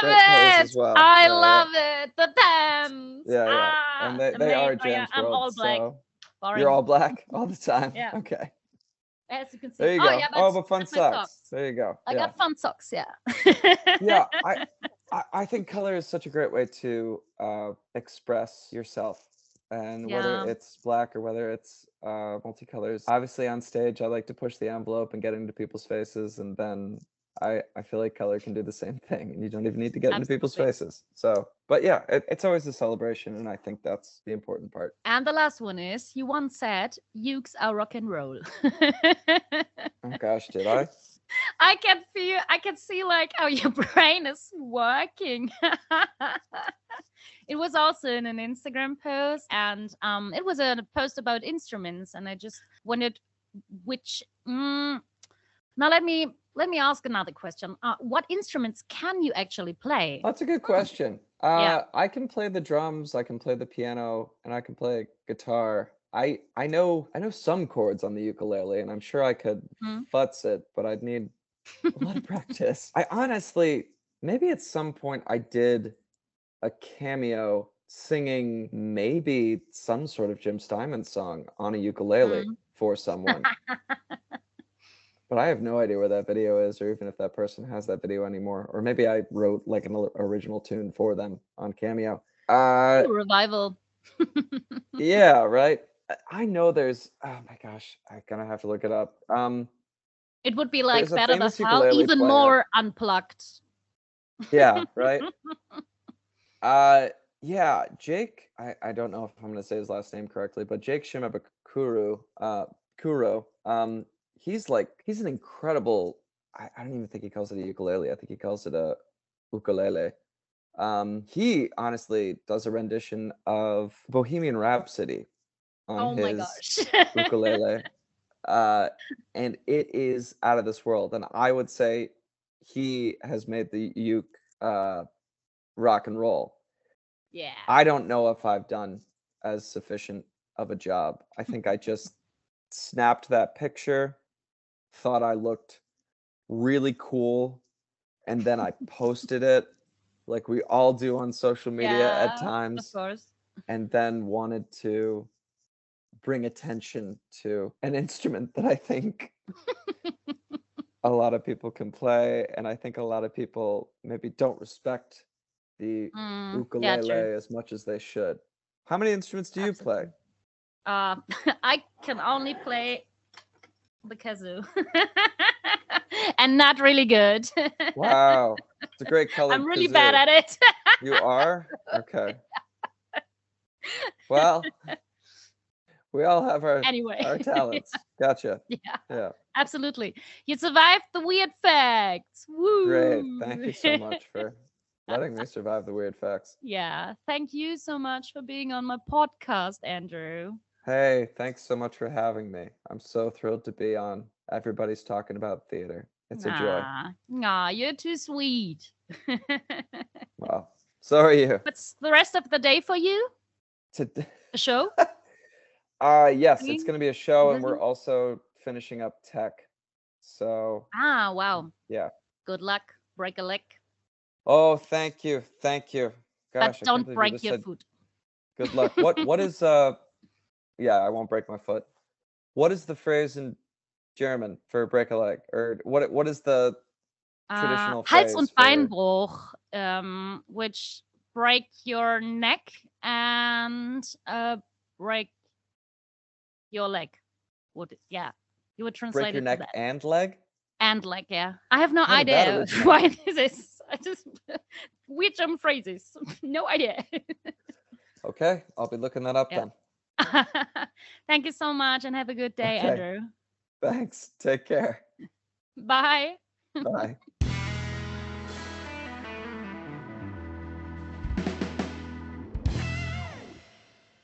S1: bright colors
S2: love
S1: as
S2: it.
S1: well.
S2: I
S1: Yeah, yeah,
S2: love it. The pants.
S1: yeah, yeah. And they are
S2: Amazing. Oh yeah,
S1: Jam's
S2: I'm
S1: World,
S2: all black.
S1: so you're
S2: Boring.
S1: all black all the time.
S2: Yeah.
S1: Okay,
S2: As you can see.
S1: there you
S2: Oh
S1: go.
S2: yeah,
S1: Oh, but fun
S2: that's my
S1: socks.
S2: socks.
S1: There you go.
S2: I
S1: Yeah.
S2: got fun socks. Yeah.
S1: Yeah, I think color is such a great way to express yourself, and whether
S2: Yeah.
S1: it's black or whether it's multicolors. Obviously, on stage, I like to push the envelope and get into people's faces, and then I feel like color can do the same thing, and you don't even need to get into people's
S2: Absolutely.
S1: faces. So, but yeah, it's always a celebration, and I think that's the important part.
S2: And the last one is you once said ukes are rock and roll.
S1: Oh gosh, did I?
S2: I can see like how your brain is working. It was also in an Instagram post, and it was a post about instruments, and I just wondered which. Now let me ask another question. What instruments can you actually play?
S1: That's a good
S2: Hmm.
S1: question.
S2: Yeah.
S1: I can play the drums, I can play the piano, and I can play guitar. I know some chords on the ukulele, and I'm sure I could
S2: Hmm.
S1: futz it, but I'd need a lot of practice. I honestly, maybe at some point I did a cameo singing maybe some sort of Jim Steinman song on a ukulele
S2: Mm.
S1: for someone. But I have no idea where that video is, or even if that person has that video anymore. Or maybe I wrote like an original tune for them on Cameo.
S2: Ooh, revival.
S1: Yeah, right. I know there's. Oh my gosh, I'm gonna have to look it up.
S2: It would be like
S1: There's a
S2: better than
S1: famous
S2: hell,
S1: ukulele
S2: even
S1: player.
S2: more unplugged.
S1: Yeah, right. Yeah, Jake. I don't know if I'm gonna say his last name correctly, but Jake Shimabukuro, Kuro. He's an incredible. I don't even think he calls it a ukulele. I think he calls it a ukulele. He honestly does a rendition of Bohemian Rhapsody on
S2: Oh my
S1: his
S2: gosh.
S1: ukulele, uh, and it is out of this world. And I would say he has made the uke rock and roll.
S2: Yeah.
S1: I don't know if I've done as sufficient of a job. I think I just snapped that picture, thought I looked really cool, and then I posted it like we all do on social media at
S2: Yeah, of
S1: times,
S2: course.
S1: and then wanted to bring attention to an instrument that I think a lot of people can play, and I think a lot of people maybe don't respect the
S2: Yeah, true.
S1: ukulele as much as they should. How many instruments do you play?
S2: Absolutely. Uh, I can only play the kazoo, and not really good.
S1: Wow, it's a great colored
S2: I'm really bad
S1: kazoo.
S2: at it.
S1: You are? Okay. Well, we all have our
S2: Anyway,
S1: talents. Gotcha.
S2: yeah,
S1: Yeah.
S2: absolutely. You survived the weird facts.
S1: Great.
S2: Woo!
S1: Thank you so much for letting me survive the weird facts.
S2: Yeah, thank you so much for being on my podcast, Andrew.
S1: Hey, thanks so much for having me. I'm so thrilled to be on. Everybody's talking about theater. It's a joy.
S2: You're too sweet.
S1: Well, so are you.
S2: What's the rest of the day for you?
S1: To-
S2: A show?
S1: yes, it's
S2: Singing?
S1: going to be a show, and we're
S2: Living?
S1: also finishing up tech. So,
S2: Wow.
S1: yeah.
S2: Good luck. Break a leg.
S1: Oh, thank you. Thank you.
S2: But
S1: Gosh, I can't
S2: don't
S1: believe you
S2: break
S1: just
S2: your
S1: said
S2: foot.
S1: good luck. What is Yeah, I won't break my foot. What is the phrase in German for break a leg? Or what is the traditional
S2: Hals-
S1: phrase
S2: und
S1: for
S2: Beinbruch, which break your neck and break your leg. Yeah, you would
S1: break
S2: translate
S1: your
S2: it to
S1: neck
S2: that.
S1: and leg?
S2: And leg, yeah. I have no
S1: How did that
S2: idea
S1: originate?
S2: why this is. I just weird German phrases. No idea.
S1: Okay, I'll be looking that up
S2: Yeah.
S1: then.
S2: Thank you so much and have a good day,
S1: Okay,
S2: Andrew.
S1: thanks. Take care.
S2: Bye.
S1: Bye.